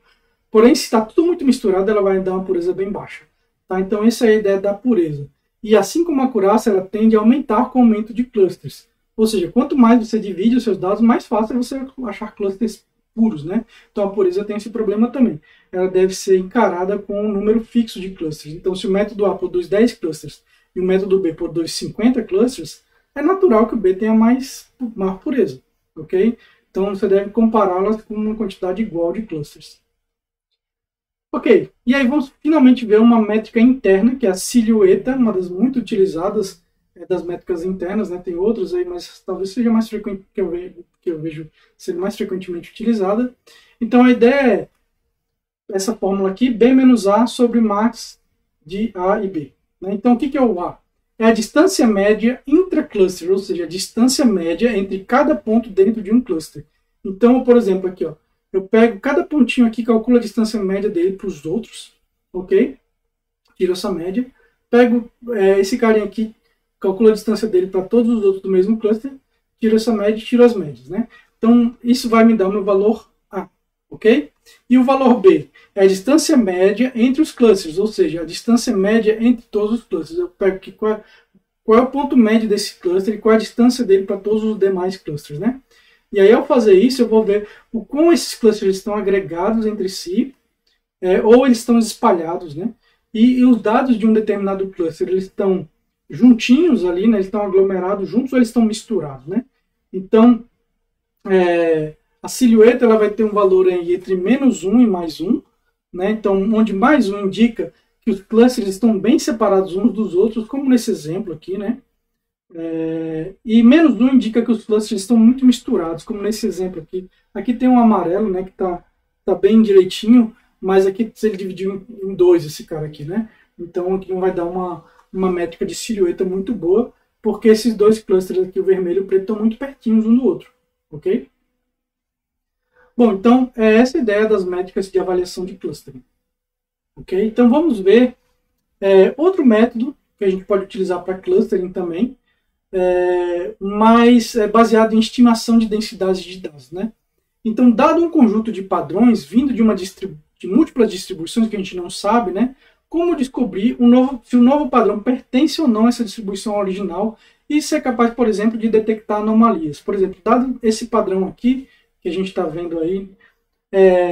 Porém, se está tudo muito misturado, ela vai dar uma pureza bem baixa. Tá? Então, essa é a ideia da pureza. E assim como a acurácia, ela tende a aumentar com o aumento de clusters. Ou seja, quanto mais você divide os seus dados, mais fácil é você achar clusters puros. Né? Então, a pureza tem esse problema também. Ela deve ser encarada com um número fixo de clusters. Então, se o método A produz 10 clusters e o método B produz 50 clusters, é natural que o B tenha mais pureza. Okay? Então, você deve compará-las com uma quantidade igual de clusters. Ok, e aí vamos finalmente ver uma métrica interna, que é a silhueta, uma das muito utilizadas das métricas internas, né? Tem outros aí, mas talvez seja mais frequente que eu vejo ser mais frequentemente utilizada. Então a ideia é essa fórmula aqui, B menos A sobre max de A e B. Né? Então o que é o A? É a distância média intra-cluster, ou seja, a distância média entre cada ponto dentro de um cluster. Então, por exemplo, aqui, ó, eu pego cada pontinho aqui, calculo a distância média dele para os outros, ok? Tiro essa média. Pego esse carinha aqui, calculo a distância dele para todos os outros do mesmo cluster, tiro essa média e tiro as médias, né? Então, isso vai me dar o meu valor A, ok? E o valor B é a distância média entre os clusters, ou seja, a distância média entre todos os clusters. Eu pego aqui qual é o ponto médio desse cluster e qual é a distância dele para todos os demais clusters, né? E aí, ao fazer isso, eu vou ver o quão esses clusters estão agregados entre si, ou eles estão espalhados, né? E os dados de um determinado cluster, eles estão juntinhos ali, né? Eles estão aglomerados juntos ou eles estão misturados, né? Então, a silhueta ela vai ter um valor aí entre menos 1 e mais 1, né? Então, onde mais 1 indica que os clusters estão bem separados uns dos outros, como nesse exemplo aqui, né? E menos 1 indica que os clusters estão muito misturados, como nesse exemplo aqui. Aqui tem um amarelo, né, que tá bem direitinho, mas aqui ele dividiu em 2 esse cara aqui, né? Então aqui não vai dar uma métrica de silhueta muito boa, porque esses dois clusters aqui, o vermelho e o preto, estão muito pertinhos um do outro, ok? Bom, então é essa a ideia das métricas de avaliação de clustering, ok? Então vamos ver outro método que a gente pode utilizar para clustering também, mas baseado em estimação de densidades de dados, né? Então, dado um conjunto de padrões vindo de múltiplas distribuições que a gente não sabe, né? Como descobrir se o novo padrão pertence ou não a essa distribuição original e ser capaz, por exemplo, de detectar anomalias. Por exemplo, dado esse padrão aqui, que a gente está vendo aí,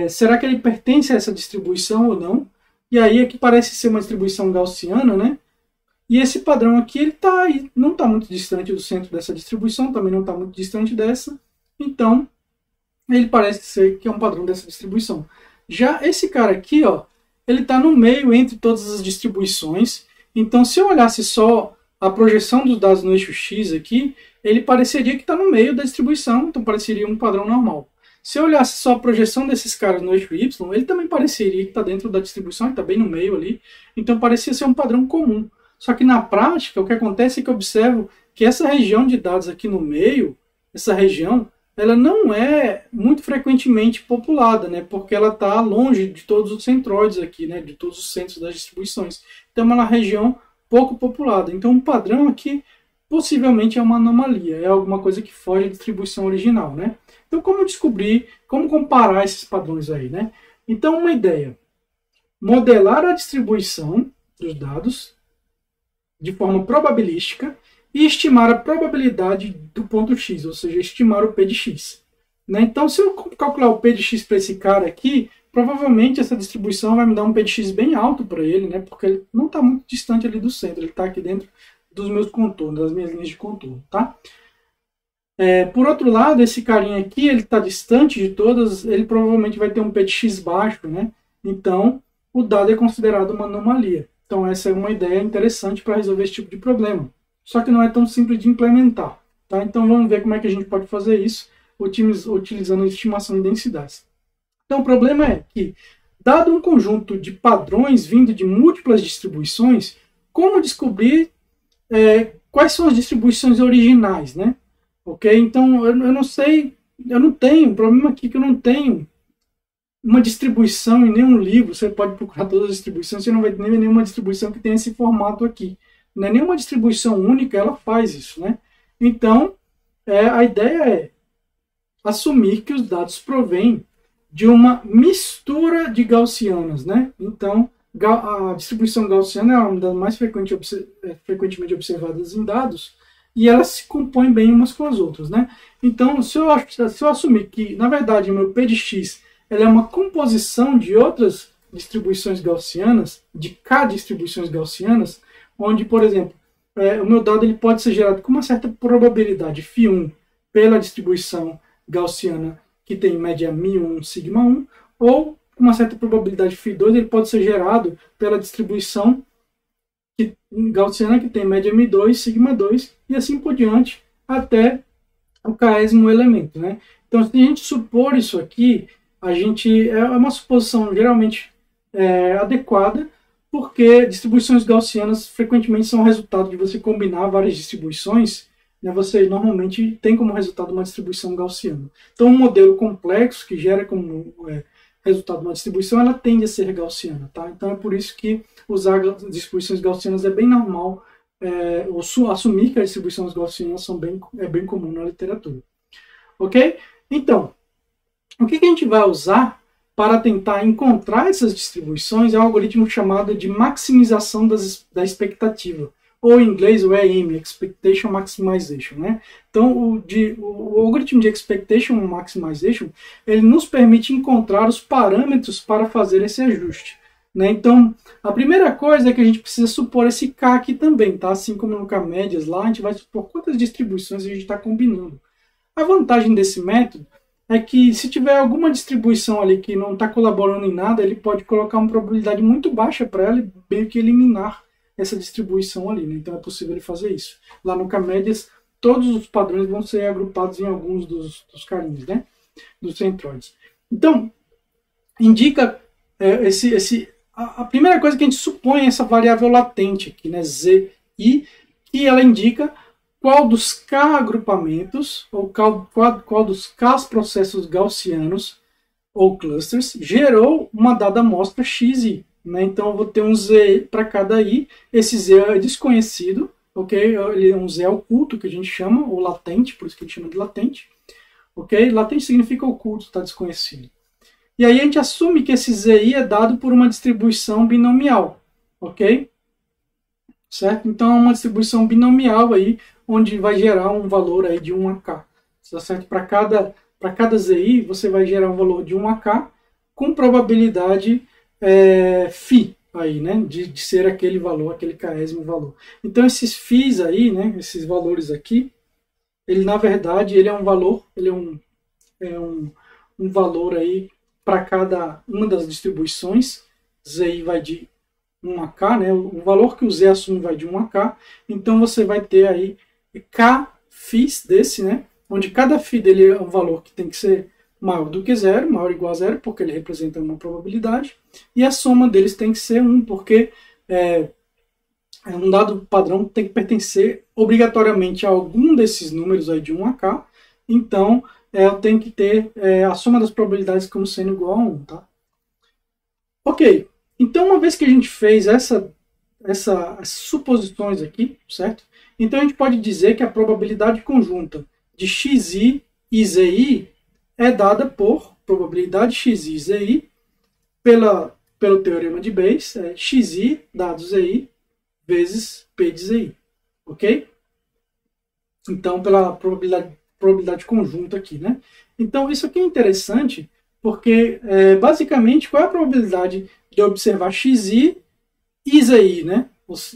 será que ele pertence a essa distribuição ou não? E aí aqui parece ser uma distribuição gaussiana, né? E esse padrão aqui, ele tá aí, não está muito distante do centro dessa distribuição, também não está muito distante dessa. Então, ele parece ser que é um padrão dessa distribuição. Já esse cara aqui, ó, ele está no meio entre todas as distribuições. Então, se eu olhasse só a projeção dos dados no eixo X aqui, ele pareceria que está no meio da distribuição, então pareceria um padrão normal. Se eu olhasse só a projeção desses caras no eixo Y, ele também pareceria que está dentro da distribuição, ele está bem no meio ali. Então, parecia ser um padrão comum. Só que na prática, o que acontece é que eu observo que essa região de dados aqui no meio, essa região, ela não é muito frequentemente populada, né? Porque ela está longe de todos os centroides aqui, né? De todos os centros das distribuições. Então é uma região pouco populada. Então o padrão aqui possivelmente é uma anomalia, é alguma coisa que foge da distribuição original, né? Então como descobrir, como comparar esses padrões aí, né? Então uma ideia, modelar a distribuição dos dados de forma probabilística e estimar a probabilidade do ponto x, ou seja, estimar o p de x. Né? Então, se eu calcular o p de x para esse cara aqui, provavelmente essa distribuição vai me dar um p de x bem alto para ele, né? Porque ele não está muito distante ali do centro, ele está aqui dentro dos meus contornos, das minhas linhas de contorno. Tá? Por outro lado, esse carinha aqui, ele está distante de todas, ele provavelmente vai ter um p de x baixo, né? Então, o dado é considerado uma anomalia. Então, essa é uma ideia interessante para resolver esse tipo de problema. Só que não é tão simples de implementar. Tá? Então, vamos ver como é que a gente pode fazer isso utilizando a estimação de densidades. Então, o problema é que, dado um conjunto de padrões vindo de múltiplas distribuições, como descobrir quais são as distribuições originais, né? Ok? Então, eu não sei, eu não tenho, o problema aqui é que eu não tenho uma distribuição em nenhum livro. Você pode procurar todas as distribuições, você não vai ter nenhuma distribuição que tenha esse formato aqui. Não é nenhuma distribuição única, ela faz isso, né? Então, a ideia é assumir que os dados provêm de uma mistura de gaussianas, né? Então, a distribuição gaussiana é uma das mais frequentemente observadas em dados e elas se compõem bem umas com as outras, né? Então, se eu assumir que, na verdade, o meu P de x ela é uma composição de outras distribuições gaussianas, de K distribuições gaussianas, onde, por exemplo, o meu dado ele pode ser gerado com uma certa probabilidade φ1 pela distribuição gaussiana que tem média μ1, sigma1, ou com uma certa probabilidade φ2 ele pode ser gerado pela distribuição gaussiana que tem média μ2, sigma2, e assim por diante, até o késimo elemento, né? Então, se a gente supor isso aqui, é uma suposição geralmente adequada, porque distribuições gaussianas frequentemente são resultado de você combinar várias distribuições, né? Você normalmente tem como resultado uma distribuição gaussiana. Então, um modelo complexo que gera como resultado uma distribuição, ela tende a ser gaussiana. Tá? Então, é por isso que usar distribuições gaussianas é bem normal, ou assumir que as distribuições gaussianas é bem comum na literatura. Ok? Então, o que a gente vai usar para tentar encontrar essas distribuições é um algoritmo chamado de maximização da expectativa, ou em inglês o EM, Expectation Maximization. Né? Então, o algoritmo de Expectation Maximization ele nos permite encontrar os parâmetros para fazer esse ajuste. Né? Então, a primeira coisa é que a gente precisa supor esse K aqui também, tá? Assim como no K-médias lá, a gente vai supor quantas distribuições a gente está combinando. A vantagem desse método é que se tiver alguma distribuição ali que não está colaborando em nada, ele pode colocar uma probabilidade muito baixa para ela e meio que eliminar essa distribuição ali. Né? Então é possível ele fazer isso. Lá no K-médias, todos os padrões vão ser agrupados em alguns dos carinhos, né? Dos centroides. Então, indica a primeira coisa que a gente supõe é essa variável latente aqui, né? Zi, que ela indica qual dos K agrupamentos, ou qual dos K processos gaussianos, ou clusters, gerou uma dada amostra xi. Né? Então, eu vou ter um Z para cada I. Esse Z é desconhecido, ok? Ele é um Z oculto, que a gente chama, ou latente, por isso que a gente chama de latente. Ok? Latente significa oculto, está desconhecido. E aí a gente assume que esse ZI é dado por uma distribuição binomial, ok? Certo? Então, é uma distribuição binomial aí, onde vai gerar um valor aí de 1 a k. Tá certo? Para cada ZI, você vai gerar um valor de 1 a k com probabilidade φ aí, né? De ser aquele valor, aquele késimo valor. Então, esses φs aí, né? Esses valores aqui, ele na verdade ele é um valor, ele é um valor aí para cada uma das distribuições. ZI vai de 1 a k, né? O valor que o Z assume vai de 1 a k. Então você vai ter aí k φs desse, né? Onde cada φ dele é um valor que tem que ser maior do que zero, maior ou igual a zero, porque ele representa uma probabilidade. E a soma deles tem que ser 1, porque um dado padrão tem que pertencer obrigatoriamente a algum desses números aí de 1 a k, então eu tenho que ter a soma das probabilidades como sendo igual a 1, tá? Ok, então uma vez que a gente fez essas suposições aqui, certo? Então a gente pode dizer que a probabilidade conjunta de xi e zi é dada por probabilidade xi e zi pelo teorema de Bayes, xi dado zi vezes p de zi, ok? Então, pela probabilidade conjunta aqui, né? Então, isso aqui é interessante, porque, basicamente, qual é a probabilidade de observar xi e zi, né?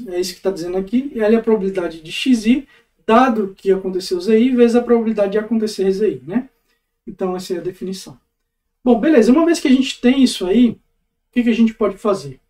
É isso que está dizendo aqui. Ela é a probabilidade de xi, dado que aconteceu zi, vezes a probabilidade de acontecer zi, né? Então, essa é a definição. Bom, beleza. Uma vez que a gente tem isso aí, o que a gente pode fazer?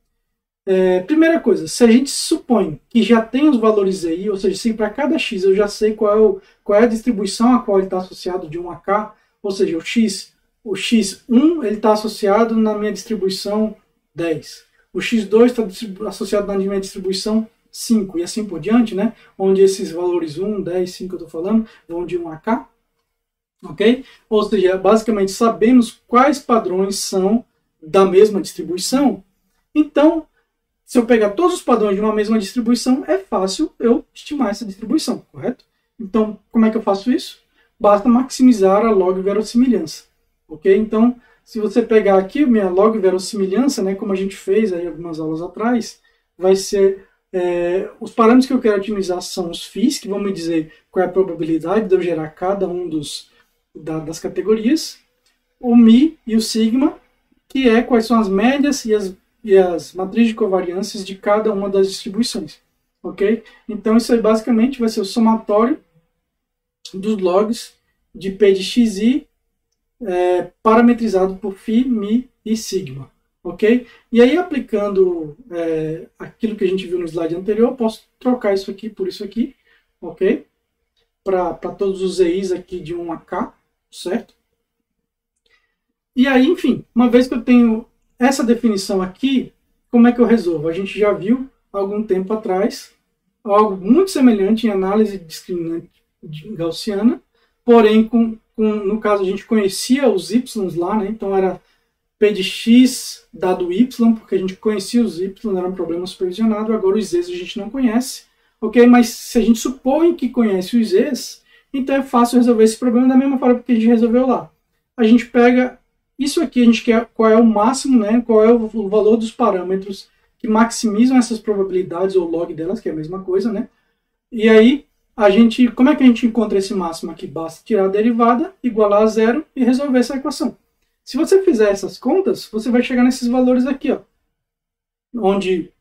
Primeira coisa, se a gente supõe que já tem os valores aí, ou seja, se para cada x eu já sei qual é a distribuição a qual ele está associado de 1 a k, ou seja, o x1 ele está associado na minha distribuição 10, o x2 está associado na minha distribuição 5, e assim por diante, né? Onde esses valores 1, 10, 5 que eu estou falando vão de 1 a k, ok? Ou seja, basicamente sabemos quais padrões são da mesma distribuição, então se eu pegar todos os padrões de uma mesma distribuição, é fácil eu estimar essa distribuição, correto? Então, como é que eu faço isso? Basta maximizar a log verossimilhança, ok? Então, se você pegar aqui minha log verossimilhança, né, como a gente fez aí algumas aulas atrás, vai ser os parâmetros que eu quero otimizar são os φs, que vão me dizer qual é a probabilidade de eu gerar cada um das categorias, o mi e o sigma, que é quais são as médias e as matrizes de covariâncias de cada uma das distribuições, ok? Então isso aí basicamente vai ser o somatório dos logs de p de xi parametrizado por φ, mi e sigma, ok? E aí aplicando aquilo que a gente viu no slide anterior, eu posso trocar isso aqui por isso aqui, ok? Para todos os EIs aqui de 1 a k, certo? E aí, enfim, uma vez que eu tenho essa definição aqui, como é que eu resolvo? A gente já viu algum tempo atrás algo muito semelhante em análise discriminante gaussiana, porém, no caso, a gente conhecia os y lá, né? Então era p de x dado y, porque a gente conhecia os y, era um problema supervisionado, agora os z's a gente não conhece, ok? Mas se a gente supõe que conhece os z's, então é fácil resolver esse problema da mesma forma que a gente resolveu lá. A gente pega isso aqui, a gente quer qual é o máximo, né? Qual é o valor dos parâmetros que maximizam essas probabilidades, ou log delas, que é a mesma coisa, né? E aí, como é que a gente encontra esse máximo aqui? Basta tirar a derivada, igualar a zero e resolver essa equação. Se você fizer essas contas, você vai chegar nesses valores aqui, ó, onde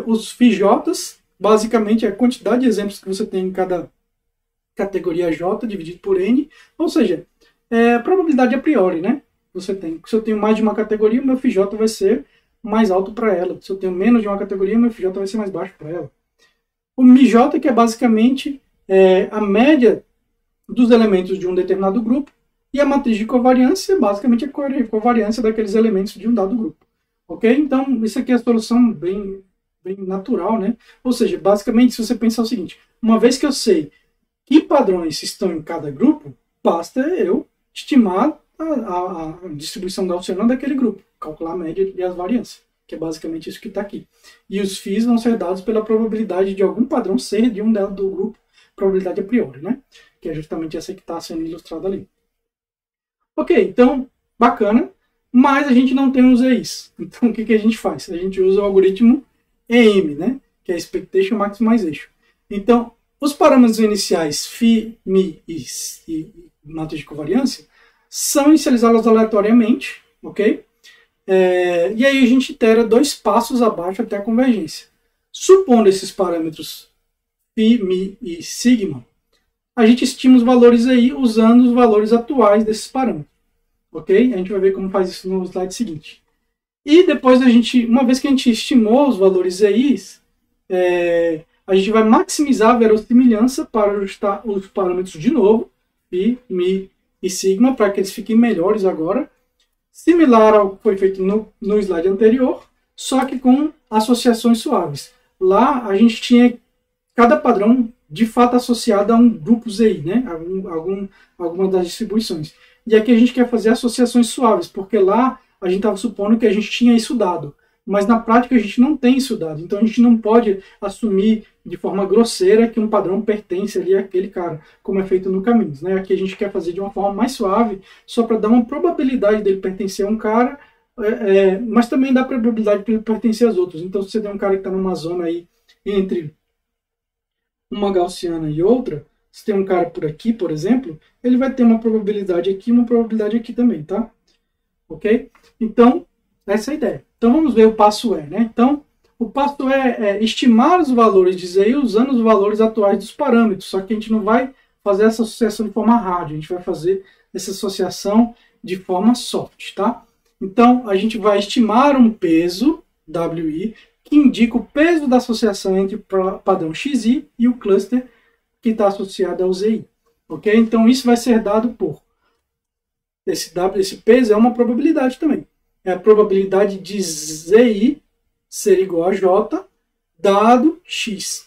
os FIJs, basicamente, é a quantidade de exemplos que você tem em cada categoria J dividido por N, ou seja, a probabilidade a priori, né? Você tem. Se eu tenho mais de uma categoria, o meu FJ vai ser mais alto para ela. Se eu tenho menos de uma categoria, o meu FJ vai ser mais baixo para ela. O MJ, que é basicamente a média dos elementos de um determinado grupo, e a matriz de covariância, basicamente, a covariância daqueles elementos de um dado grupo. Ok? Então, isso aqui é a solução bem natural, né? Ou seja, basicamente, se você pensar o seguinte, uma vez que eu sei que padrões estão em cada grupo, basta eu estimar a distribuição gaussiana daquele grupo, calcular a média e as variâncias, que é basicamente isso que está aqui. E os φs vão ser dados pela probabilidade de algum padrão ser de um dado do grupo, probabilidade a priori, né? Que é justamente essa que está sendo ilustrada ali. Ok, então, bacana, mas a gente não tem os EIs. Então, o que a gente faz? A gente usa o algoritmo EM, né? Que é Expectation Maximization. Então, os parâmetros iniciais φ, mi e matriz de covariância são inicializados aleatoriamente, ok? E aí a gente itera 2 passos abaixo até a convergência. Supondo esses parâmetros φ, mi e sigma, a gente estima os valores aí usando os valores atuais desses parâmetros, ok? A gente vai ver como faz isso no slide seguinte. E depois uma vez que a gente estimou os valores aí, a gente vai maximizar a verossimilhança para ajustar os parâmetros de novo, φ, mi e sigma, para que eles fiquem melhores agora. Similar ao que foi feito no slide anterior, só que com associações suaves. Lá a gente tinha cada padrão de fato associado a um grupo ZI, né? Alguma das distribuições. E aqui a gente quer fazer associações suaves, porque lá a gente estava supondo que a gente tinha isso dado. Mas na prática a gente não tem isso dado. Então a gente não pode assumir de forma grosseira que um padrão pertence ali àquele cara, como é feito no Caminhos, né? Aqui a gente quer fazer de uma forma mais suave, só para dar uma probabilidade dele pertencer a um cara, mas também dá probabilidade para ele pertencer aos outros. Então se você tem um cara que está numa zona aí entre uma gaussiana e outra, se tem um cara por aqui, por exemplo, ele vai ter uma probabilidade aqui e uma probabilidade aqui também, tá? Ok? Então, essa é a ideia. Então, vamos ver o passo E, né? Então, o passo E é estimar os valores de ZI usando os valores atuais dos parâmetros, só que a gente não vai fazer essa associação de forma hard, a gente vai fazer essa associação de forma soft, tá? Então, a gente vai estimar um peso, WI, que indica o peso da associação entre o padrão XI e o cluster que está associado ao ZI. Ok? Então, isso vai ser dado por... Esse peso é uma probabilidade também. É a probabilidade de ZI ser igual a J dado X.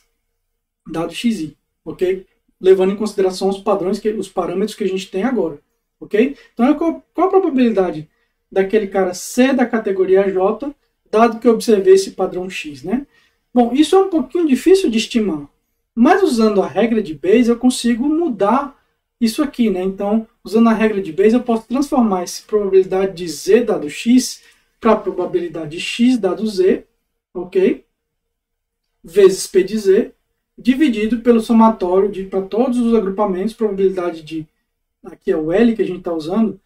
Dado XI. Ok? Levando em consideração os padrões, os parâmetros que a gente tem agora. Ok? Então, qual a probabilidade daquele cara ser da categoria J, dado que eu observei esse padrão X, né? Bom, isso é um pouquinho difícil de estimar, mas usando a regra de Bayes eu consigo mudar isso aqui, né? Então, usando a regra de Bayes eu posso transformar essa probabilidade de Z dado X para a probabilidade de X dado Z, ok? Vezes P de Z, dividido pelo somatório para todos os agrupamentos, probabilidade de, aqui é o L que a gente está usando,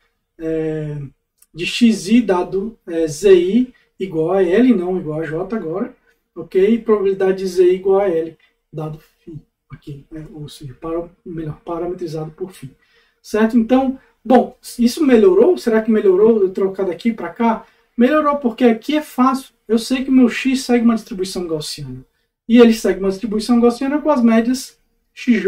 de XI dado ZI igual a L, não igual a J agora, ok? E probabilidade de Z igual a L, dado φ, aqui, ou seja, melhor, parametrizado por φ. Certo? Então, bom, isso melhorou? Será que melhorou eu trocar daqui para cá? Melhorou porque aqui é fácil. Eu sei que o meu X segue uma distribuição gaussiana. E ele segue uma distribuição gaussiana com as médias XJ,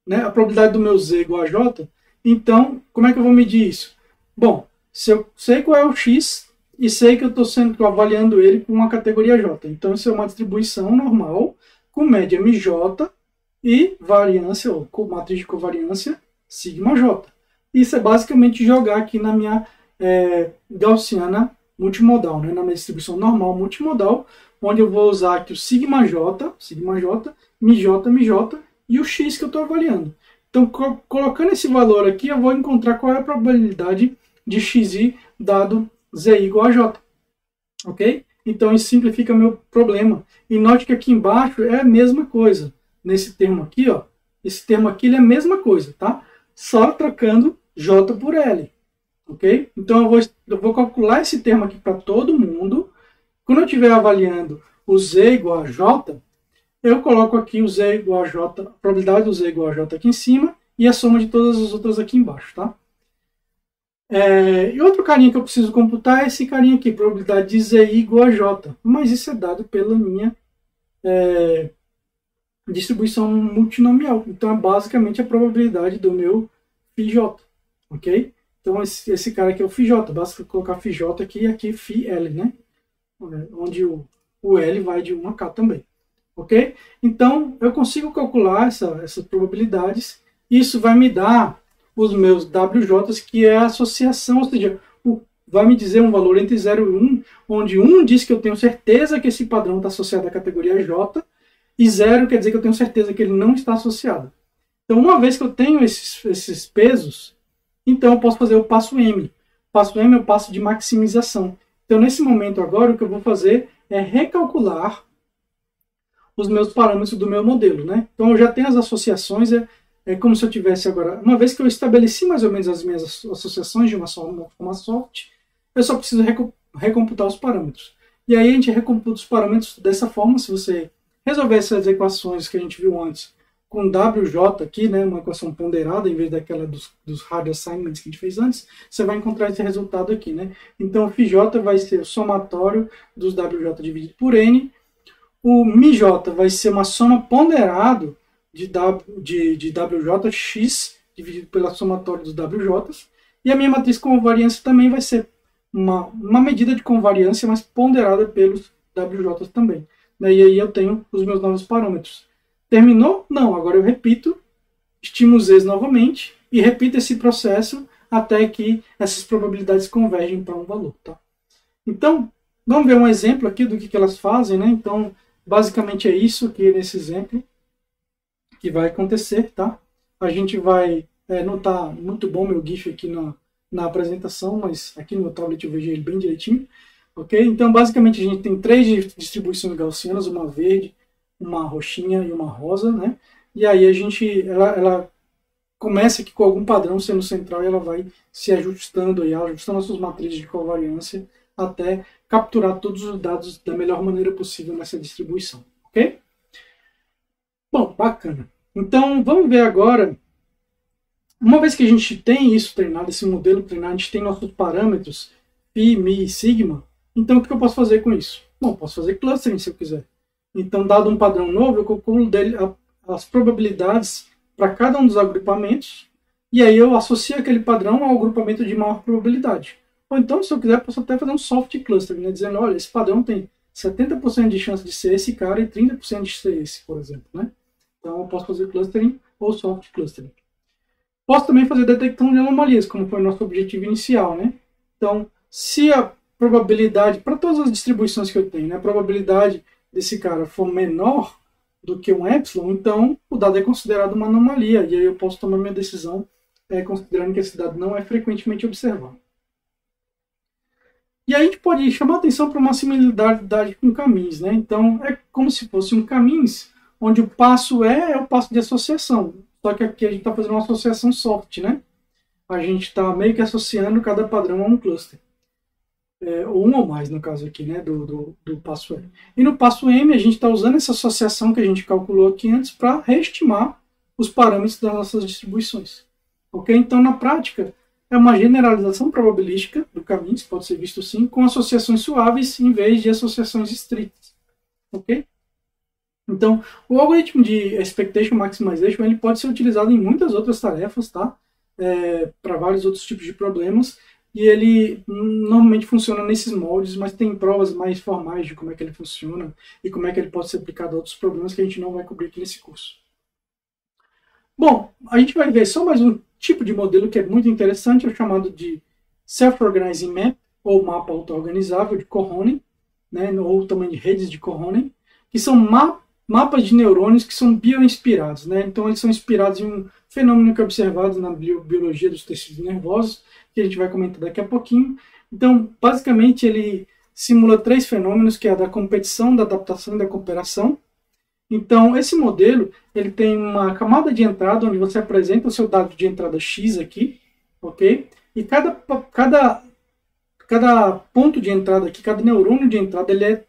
né? A probabilidade do meu Z igual a J. Então, como é que eu vou medir isso? Bom, se eu sei qual é o X, e sei que eu estou avaliando ele com uma categoria J. Então, isso é uma distribuição normal, com média MJ e variância, ou matriz de covariância, sigma J. Isso é basicamente jogar aqui na minha gaussiana multimodal, né? Na minha distribuição normal multimodal, onde eu vou usar aqui o sigma J, MJ, e o X que eu estou avaliando. Então, colocando esse valor aqui, eu vou encontrar qual é a probabilidade de XI dado Z igual a J. Ok? Então isso simplifica meu problema. E note que aqui embaixo é a mesma coisa. Nesse termo aqui, ó, esse termo aqui ele é a mesma coisa, tá? Só trocando J por L. Ok? Então eu vou calcular esse termo aqui para todo mundo. Quando eu estiver avaliando o Z igual a J, eu coloco aqui o Z igual a J, a probabilidade do Z igual a J aqui em cima e a soma de todas as outras aqui embaixo, tá? E outro carinha que eu preciso computar é esse carinha aqui, probabilidade de ZI igual a J. Mas isso é dado pela minha distribuição multinomial. Então é basicamente a probabilidade do meu φJ. Ok? Então esse cara aqui é o φJ. Basta colocar φJ aqui e aqui φL, né? Onde o L vai de 1 a K também. Ok? Então eu consigo calcular essas probabilidades. Isso vai me dar os meus WJs, que é a associação, ou seja, vai me dizer um valor entre 0 e 1, onde 1 diz que eu tenho certeza que esse padrão está associado à categoria J, e 0 quer dizer que eu tenho certeza que ele não está associado. Então, uma vez que eu tenho esses pesos, então eu posso fazer o passo M. O passo M é o passo de maximização. Então, nesse momento agora, o que eu vou fazer é recalcular os meus parâmetros do meu modelo, né? Então, eu já tenho as associações, é como se eu tivesse agora, uma vez que eu estabeleci mais ou menos as minhas associações de uma forma soft, eu só preciso recomputar os parâmetros. E aí a gente recomputa os parâmetros dessa forma. Se você resolver essas equações que a gente viu antes com WJ aqui, né, uma equação ponderada em vez daquela dos hard assignments que a gente fez antes, você vai encontrar esse resultado aqui, né? Então o φJ vai ser o somatório dos WJ dividido por N, o MJ vai ser uma soma ponderada de WJX dividido pela somatória dos WJs, e a minha matriz com variância também vai ser uma medida de convariância, mas ponderada pelos WJ também. Né? E aí eu tenho os meus novos parâmetros. Terminou? Não. Agora eu repito, estimo Zs novamente e repito esse processo até que essas probabilidades convergem para um valor. Tá? Então, vamos ver um exemplo aqui do que elas fazem. Né? Então, basicamente é isso aqui nesse exemplo que vai acontecer. Tá? A gente vai... não está muito bom meu GIF aqui na apresentação, mas aqui no meu tablet eu vejo ele bem direitinho. Okay? Então, basicamente, a gente tem 3 distribuições gaussianas, uma verde, uma roxinha e uma rosa. Né? E aí ela começa aqui com algum padrão sendo central e ela vai se ajustando, ajustando as suas matrizes de covariância até capturar todos os dados da melhor maneira possível nessa distribuição. Ok? Bom, bacana. Então, vamos ver agora, uma vez que a gente tem isso treinado, esse modelo treinado, a gente tem nossos parâmetros, π, μ e sigma, então o que eu posso fazer com isso? Bom, posso fazer clustering se eu quiser. Então, dado um padrão novo, eu calculo as probabilidades para cada um dos agrupamentos, e aí eu associo aquele padrão ao agrupamento de maior probabilidade. Ou então, se eu quiser, posso até fazer um soft clustering, né, dizendo, olha, esse padrão tem 70% de chance de ser esse cara e 30% de ser esse, por exemplo. Né? Então, eu posso fazer clustering ou soft clustering. Posso também fazer detecção de anomalias, como foi o nosso objetivo inicial. Né? Então, se a probabilidade, para todas as distribuições que eu tenho, né, a probabilidade desse cara for menor do que um epsilon, então o dado é considerado uma anomalia, e aí eu posso tomar minha decisão considerando que esse dado não é frequentemente observado. E aí a gente pode chamar a atenção para uma similaridade com caminhos. Né? Então, é como se fosse um caminhos, onde o passo é o passo de associação, só que aqui a gente está fazendo uma associação soft. Né? A gente está meio que associando cada padrão a um cluster. Ou um ou mais, no caso aqui, né, do passo M. E no passo M, a gente está usando essa associação que a gente calculou aqui antes para reestimar os parâmetros das nossas distribuições. Okay? Então, na prática, é uma generalização probabilística do caminho, pode ser visto assim, com associações suaves em vez de associações estritas. Okay? Então, o algoritmo de Expectation Maximization ele pode ser utilizado em muitas outras tarefas, tá? Para vários outros tipos de problemas, e ele normalmente funciona nesses moldes, mas tem provas mais formais de como é que ele funciona e como é que ele pode ser aplicado a outros problemas que a gente não vai cobrir aqui nesse curso. Bom, a gente vai ver só mais um tipo de modelo que é muito interessante, é o chamado de Self-Organizing Map, ou mapa auto-organizável de Cohonen, né, ou também de redes de Cohonen, que são mapas de neurônios que são bioinspirados. Né? Então, eles são inspirados em um fenômeno que é observado na biologia dos tecidos nervosos, que a gente vai comentar daqui a pouquinho. Então, basicamente, ele simula 3 fenômenos, que é a da competição, da adaptação e da cooperação. Então, esse modelo ele tem uma camada de entrada, onde você apresenta o seu dado de entrada X aqui, ok? E cada ponto de entrada aqui, cada neurônio de entrada, ele é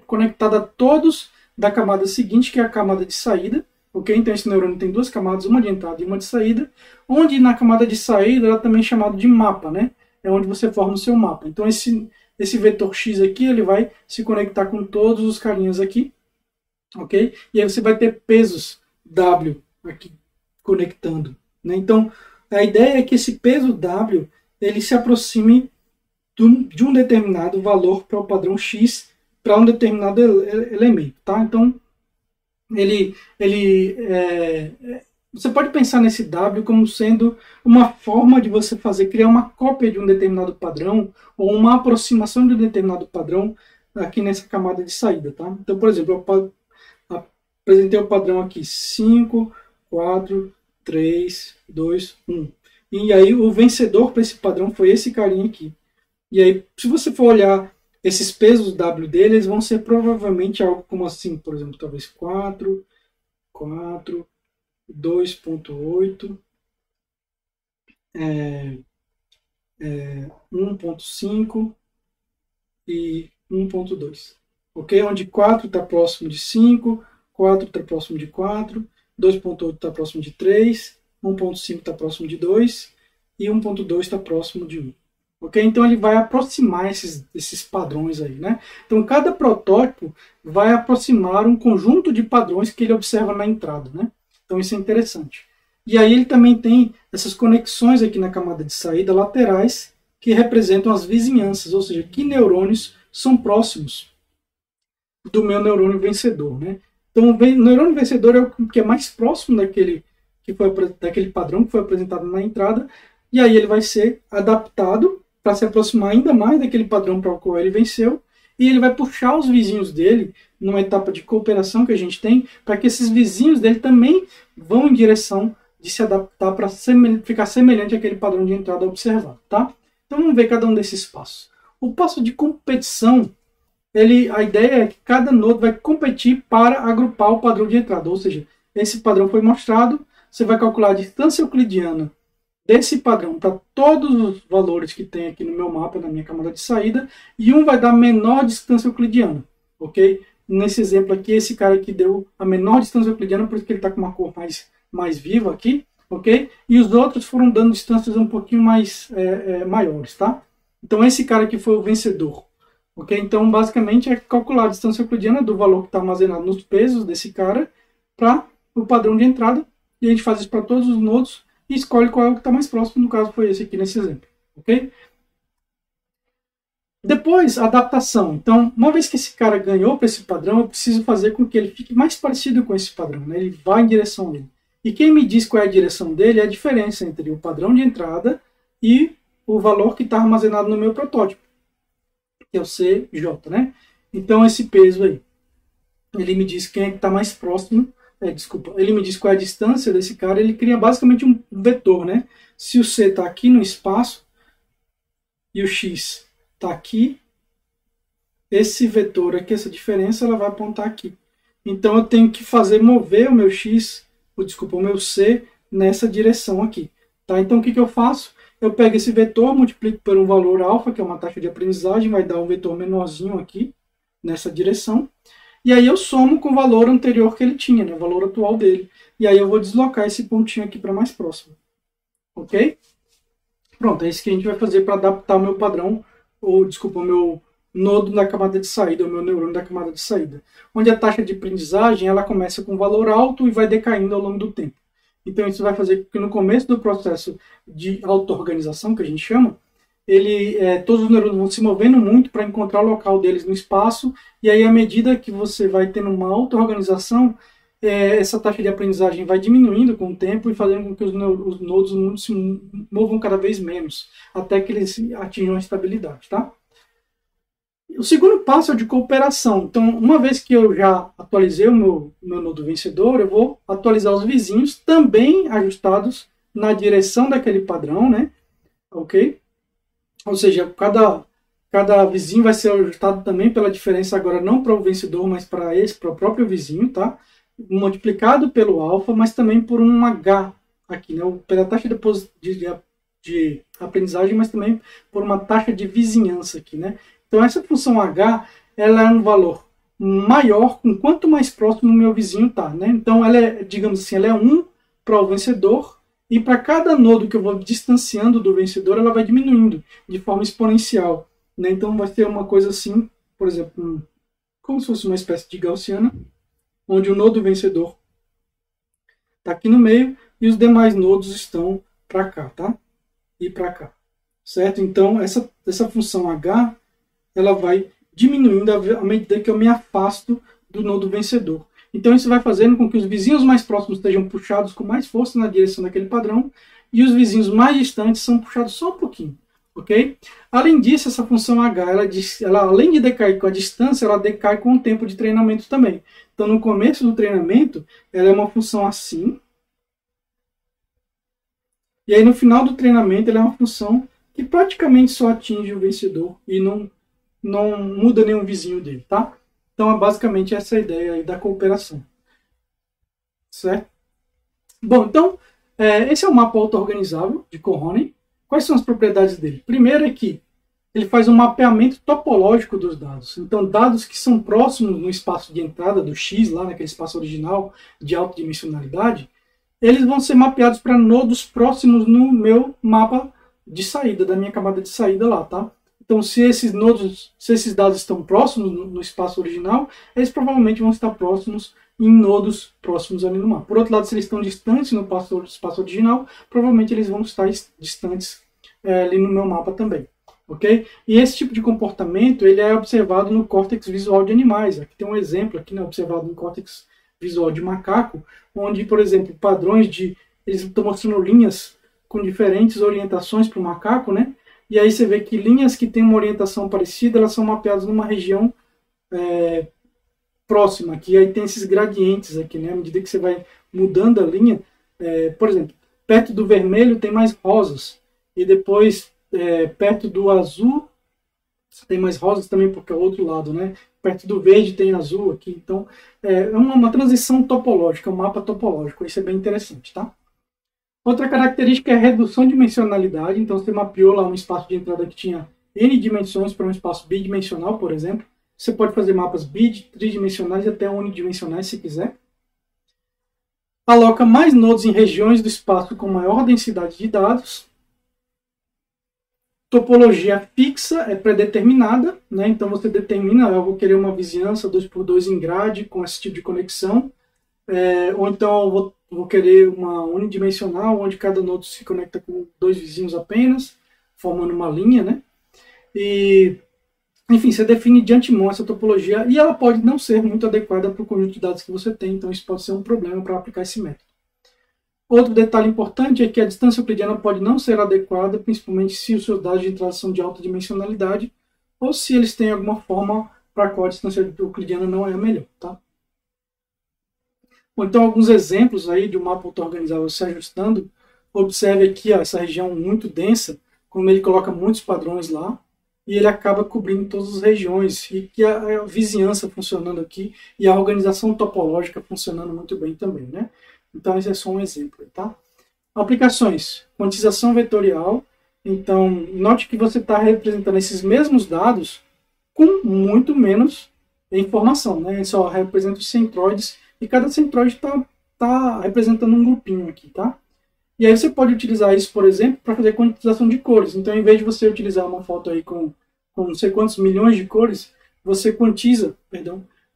conectado a todos da camada seguinte, que é a camada de saída. Okay? Então, esse neurônio tem 2 camadas, uma de entrada e uma de saída, onde na camada de saída ela também é chamada de mapa, né? É onde você forma o seu mapa. Então, esse vetor X aqui, ele vai se conectar com todos os carinhas aqui, ok? E aí você vai ter pesos W aqui conectando, né? Então, a ideia é que esse peso W, ele se aproxime de um determinado valor para o padrão X para um determinado elemento, tá? Então, você pode pensar nesse W como sendo uma forma de você criar uma cópia de um determinado padrão ou uma aproximação de um determinado padrão aqui nessa camada de saída, tá? Então, por exemplo, eu apresentei o padrão aqui 5, 4, 3, 2, 1. E aí o vencedor para esse padrão foi esse carinha aqui. E aí, se você for olhar esses pesos W dele, eles vão ser provavelmente algo como assim, por exemplo, talvez 4, 2.8, 1.5 e 1.2. Ok? Onde 4 está próximo de 5, 4 está próximo de 4, 2.8 está próximo de 3, 1.5 está próximo de 2 e 1.2 está próximo de 1. Okay? Então ele vai aproximar esses padrões aí, né? Então cada protótipo vai aproximar um conjunto de padrões que ele observa na entrada, né? Então isso é interessante. E aí ele também tem essas conexões aqui na camada de saída laterais que representam as vizinhanças, ou seja, que neurônios são próximos do meu neurônio vencedor, né? Então, o neurônio vencedor é o que é mais próximo daquele padrão que foi apresentado na entrada, e aí ele vai ser adaptado para se aproximar ainda mais daquele padrão para o qual ele venceu, e ele vai puxar os vizinhos dele numa etapa de cooperação que a gente tem, para que esses vizinhos dele também vão em direção de se adaptar para ficar semelhante àquele padrão de entrada observado, tá? Então vamos ver cada um desses passos. O passo de competição, a ideia é que cada nodo vai competir para agrupar o padrão de entrada, ou seja, esse padrão foi mostrado, você vai calcular a distância euclidiana desse padrão para todos os valores que tem aqui no meu mapa, na minha camada de saída, e um vai dar a menor distância euclidiana, ok? Nesse exemplo aqui, esse cara aqui deu a menor distância euclidiana, por isso que ele está com uma cor mais viva aqui, ok? E os outros foram dando distâncias um pouquinho mais maiores, tá? Então esse cara aqui foi o vencedor, ok? Então basicamente é calcular a distância euclidiana do valor que está armazenado nos pesos desse cara para o padrão de entrada, e a gente faz isso para todos os nodos, e escolhe qual é o que está mais próximo, no caso foi esse aqui nesse exemplo, ok? Depois, a adaptação. Então, uma vez que esse cara ganhou para esse padrão, eu preciso fazer com que ele fique mais parecido com esse padrão, né? Ele vai em direção dele. E quem me diz qual é a direção dele é a diferença entre o padrão de entrada e o valor que está armazenado no meu protótipo, que é o CJ, né? Então, esse peso aí, ele me diz quem é que está mais próximo. Ele me diz qual é a distância desse cara, ele cria basicamente um vetor, né? Se o C está aqui no espaço e o X está aqui, esse vetor aqui, essa diferença, ela vai apontar aqui. Então eu tenho que mover o meu X, o meu C nessa direção aqui. Tá? Então o que eu faço? Eu pego esse vetor, multiplico por um valor alfa, que é uma taxa de aprendizagem, vai dar um vetor menorzinho aqui, nessa direção. E aí eu somo com o valor anterior que ele tinha, né, o valor atual dele. E aí eu vou deslocar esse pontinho aqui para mais próximo. Ok? Pronto, é isso que a gente vai fazer para adaptar o meu padrão, o meu nodo da camada de saída, o meu neurônio da camada de saída. Onde a taxa de aprendizagem ela começa com valor alto e vai decaindo ao longo do tempo. Então isso vai fazer com que no começo do processo de auto-organização, que a gente chama, todos os neurônios vão se movendo muito para encontrar o local deles no espaço, e aí à medida que você vai tendo uma auto-organização, essa taxa de aprendizagem vai diminuindo com o tempo e fazendo com que os nodos se movam cada vez menos, até que eles atinjam a estabilidade. Tá? O segundo passo é o de cooperação. Então, uma vez que eu já atualizei o meu nodo vencedor, eu vou atualizar os vizinhos, também ajustados na direção daquele padrão, né? Ok? Ou seja, cada vizinho vai ser ajustado também pela diferença agora não para o vencedor, mas para o próprio vizinho, tá? Multiplicado pelo alfa, mas também por um H aqui, né? Pela taxa de aprendizagem, mas também por uma taxa de vizinhança aqui, né? Então essa função H, ela é um valor maior com quanto mais próximo o meu vizinho está, né? Então ela é, digamos assim, ela é 1 para o vencedor, e para cada nodo que eu vou distanciando do vencedor, ela vai diminuindo de forma exponencial, né? Então vai ser uma coisa assim, por exemplo, como se fosse uma espécie de gaussiana, onde o nodo vencedor está aqui no meio e os demais nodos estão para cá, tá? E para cá, certo? Então essa função H, ela vai diminuindo à medida que eu me afasto do nodo vencedor. Então isso vai fazendo com que os vizinhos mais próximos estejam puxados com mais força na direção daquele padrão e os vizinhos mais distantes são puxados só um pouquinho, ok? Além disso, essa função H, ela além de decair com a distância, ela decai com o tempo de treinamento também. Então no começo do treinamento, ela é uma função assim, e aí no final do treinamento ela é uma função que praticamente só atinge o vencedor e não muda nenhum vizinho dele, tá? Então, é basicamente essa a ideia aí da cooperação. Certo? Bom, então, esse é o mapa auto-organizável de Cohn. Quais são as propriedades dele? Primeiro é que ele faz um mapeamento topológico dos dados. Então, dados que são próximos no espaço de entrada do X, lá naquele espaço original de alta dimensionalidade, eles vão ser mapeados para nodos próximos no meu mapa de saída, da minha camada de saída lá, tá? Então, se esses dados estão próximos no espaço original, eles provavelmente vão estar próximos em nodos próximos ali no mapa. Por outro lado, se eles estão distantes no espaço original, provavelmente eles vão estar distantes ali no meu mapa também. Ok? E esse tipo de comportamento ele é observado no córtex visual de animais. Aqui tem um exemplo aqui, né, observado no córtex visual de macaco, onde, por exemplo, padrões de... Eles estão mostrando linhas com diferentes orientações para o macaco, né? E aí você vê que linhas que têm uma orientação parecida, elas são mapeadas numa região próxima, que aí tem esses gradientes aqui, né? À medida que você vai mudando a linha, por exemplo, perto do vermelho tem mais rosas, e depois perto do azul tem mais rosas também, porque é o outro lado, né? Perto do verde tem azul aqui, então é uma transição topológica, um mapa topológico, isso é bem interessante, tá? Outra característica é a redução de dimensionalidade, então você mapeou lá um espaço de entrada que tinha N dimensões para um espaço bidimensional, por exemplo. Você pode fazer mapas tridimensionais e até unidimensionais se quiser. Aloca mais nodes em regiões do espaço com maior densidade de dados. Topologia fixa é predeterminada, né? Então você determina, eu vou querer uma vizinhança 2x2 em grade com esse tipo de conexão, ou então eu vou querer uma unidimensional, onde cada nodo se conecta com 2 vizinhos apenas, formando uma linha, né? E, enfim, você define de antemão essa topologia e ela pode não ser muito adequada para o conjunto de dados que você tem, então isso pode ser um problema para aplicar esse método. Outro detalhe importante é que a distância euclidiana pode não ser adequada, principalmente se os seus dados de entrada são de alta dimensionalidade ou se eles têm alguma forma para a qual a distância euclidiana não é a melhor, tá? Ou então alguns exemplos aí de um mapa auto-organizável se ajustando. Observe aqui essa região muito densa, como ele coloca muitos padrões lá, e ele acaba cobrindo todas as regiões, e que a vizinhança funcionando aqui, e a organização topológica funcionando muito bem também, né? Então esse é só um exemplo, tá? Aplicações, quantização vetorial. Então, note que você está representando esses mesmos dados com muito menos informação, né? Ele só representa os centroides, e cada centroide está representando um grupinho aqui, tá? E aí você pode utilizar isso, por exemplo, para fazer quantização de cores. Então, em vez de você utilizar uma foto aí com não sei quantos milhões de cores, você quantiza,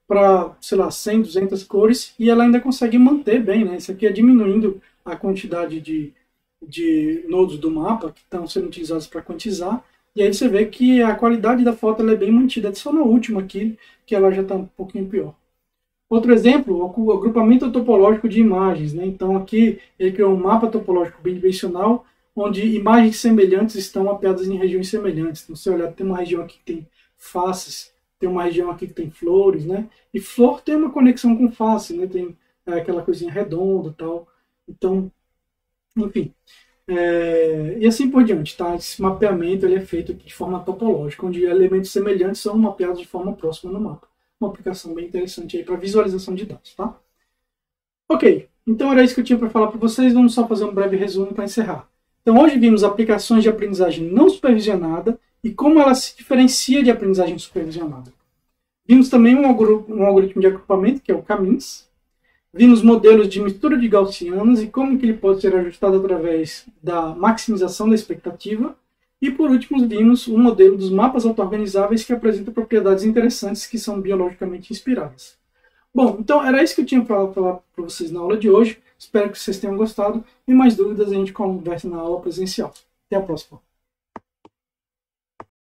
para, sei lá, 100, 200 cores, e ela ainda consegue manter bem, né? Isso aqui é diminuindo a quantidade de nodos do mapa que estão sendo utilizados para quantizar, e aí você vê que a qualidade da foto ela é bem mantida. É só na última aqui que ela já está um pouquinho pior. Outro exemplo, o agrupamento topológico de imagens, né? Então aqui ele criou um mapa topológico bidimensional, onde imagens semelhantes estão mapeadas em regiões semelhantes. Então, se você olhar, tem uma região aqui que tem faces, tem uma região aqui que tem flores, né? E flor tem uma conexão com face, né? Tem aquela coisinha redonda e tal. Então, enfim. E assim por diante, tá? Esse mapeamento ele é feito de forma topológica, onde elementos semelhantes são mapeados de forma próxima no mapa. Uma aplicação bem interessante aí para visualização de dados, tá? Ok, então era isso que eu tinha para falar para vocês. Vamos só fazer um breve resumo para encerrar. Então hoje vimos aplicações de aprendizagem não supervisionada e como ela se diferencia de aprendizagem supervisionada. Vimos também um algoritmo de agrupamento, que é o CAMINS. Vimos modelos de mistura de gaussianos e como que ele pode ser ajustado através da maximização da expectativa. E por último, vimos um modelo dos mapas auto-organizáveis que apresenta propriedades interessantes que são biologicamente inspiradas. Bom, então era isso que eu tinha para falar para vocês na aula de hoje. Espero que vocês tenham gostado e mais dúvidas a gente conversa na aula presencial. Até a próxima.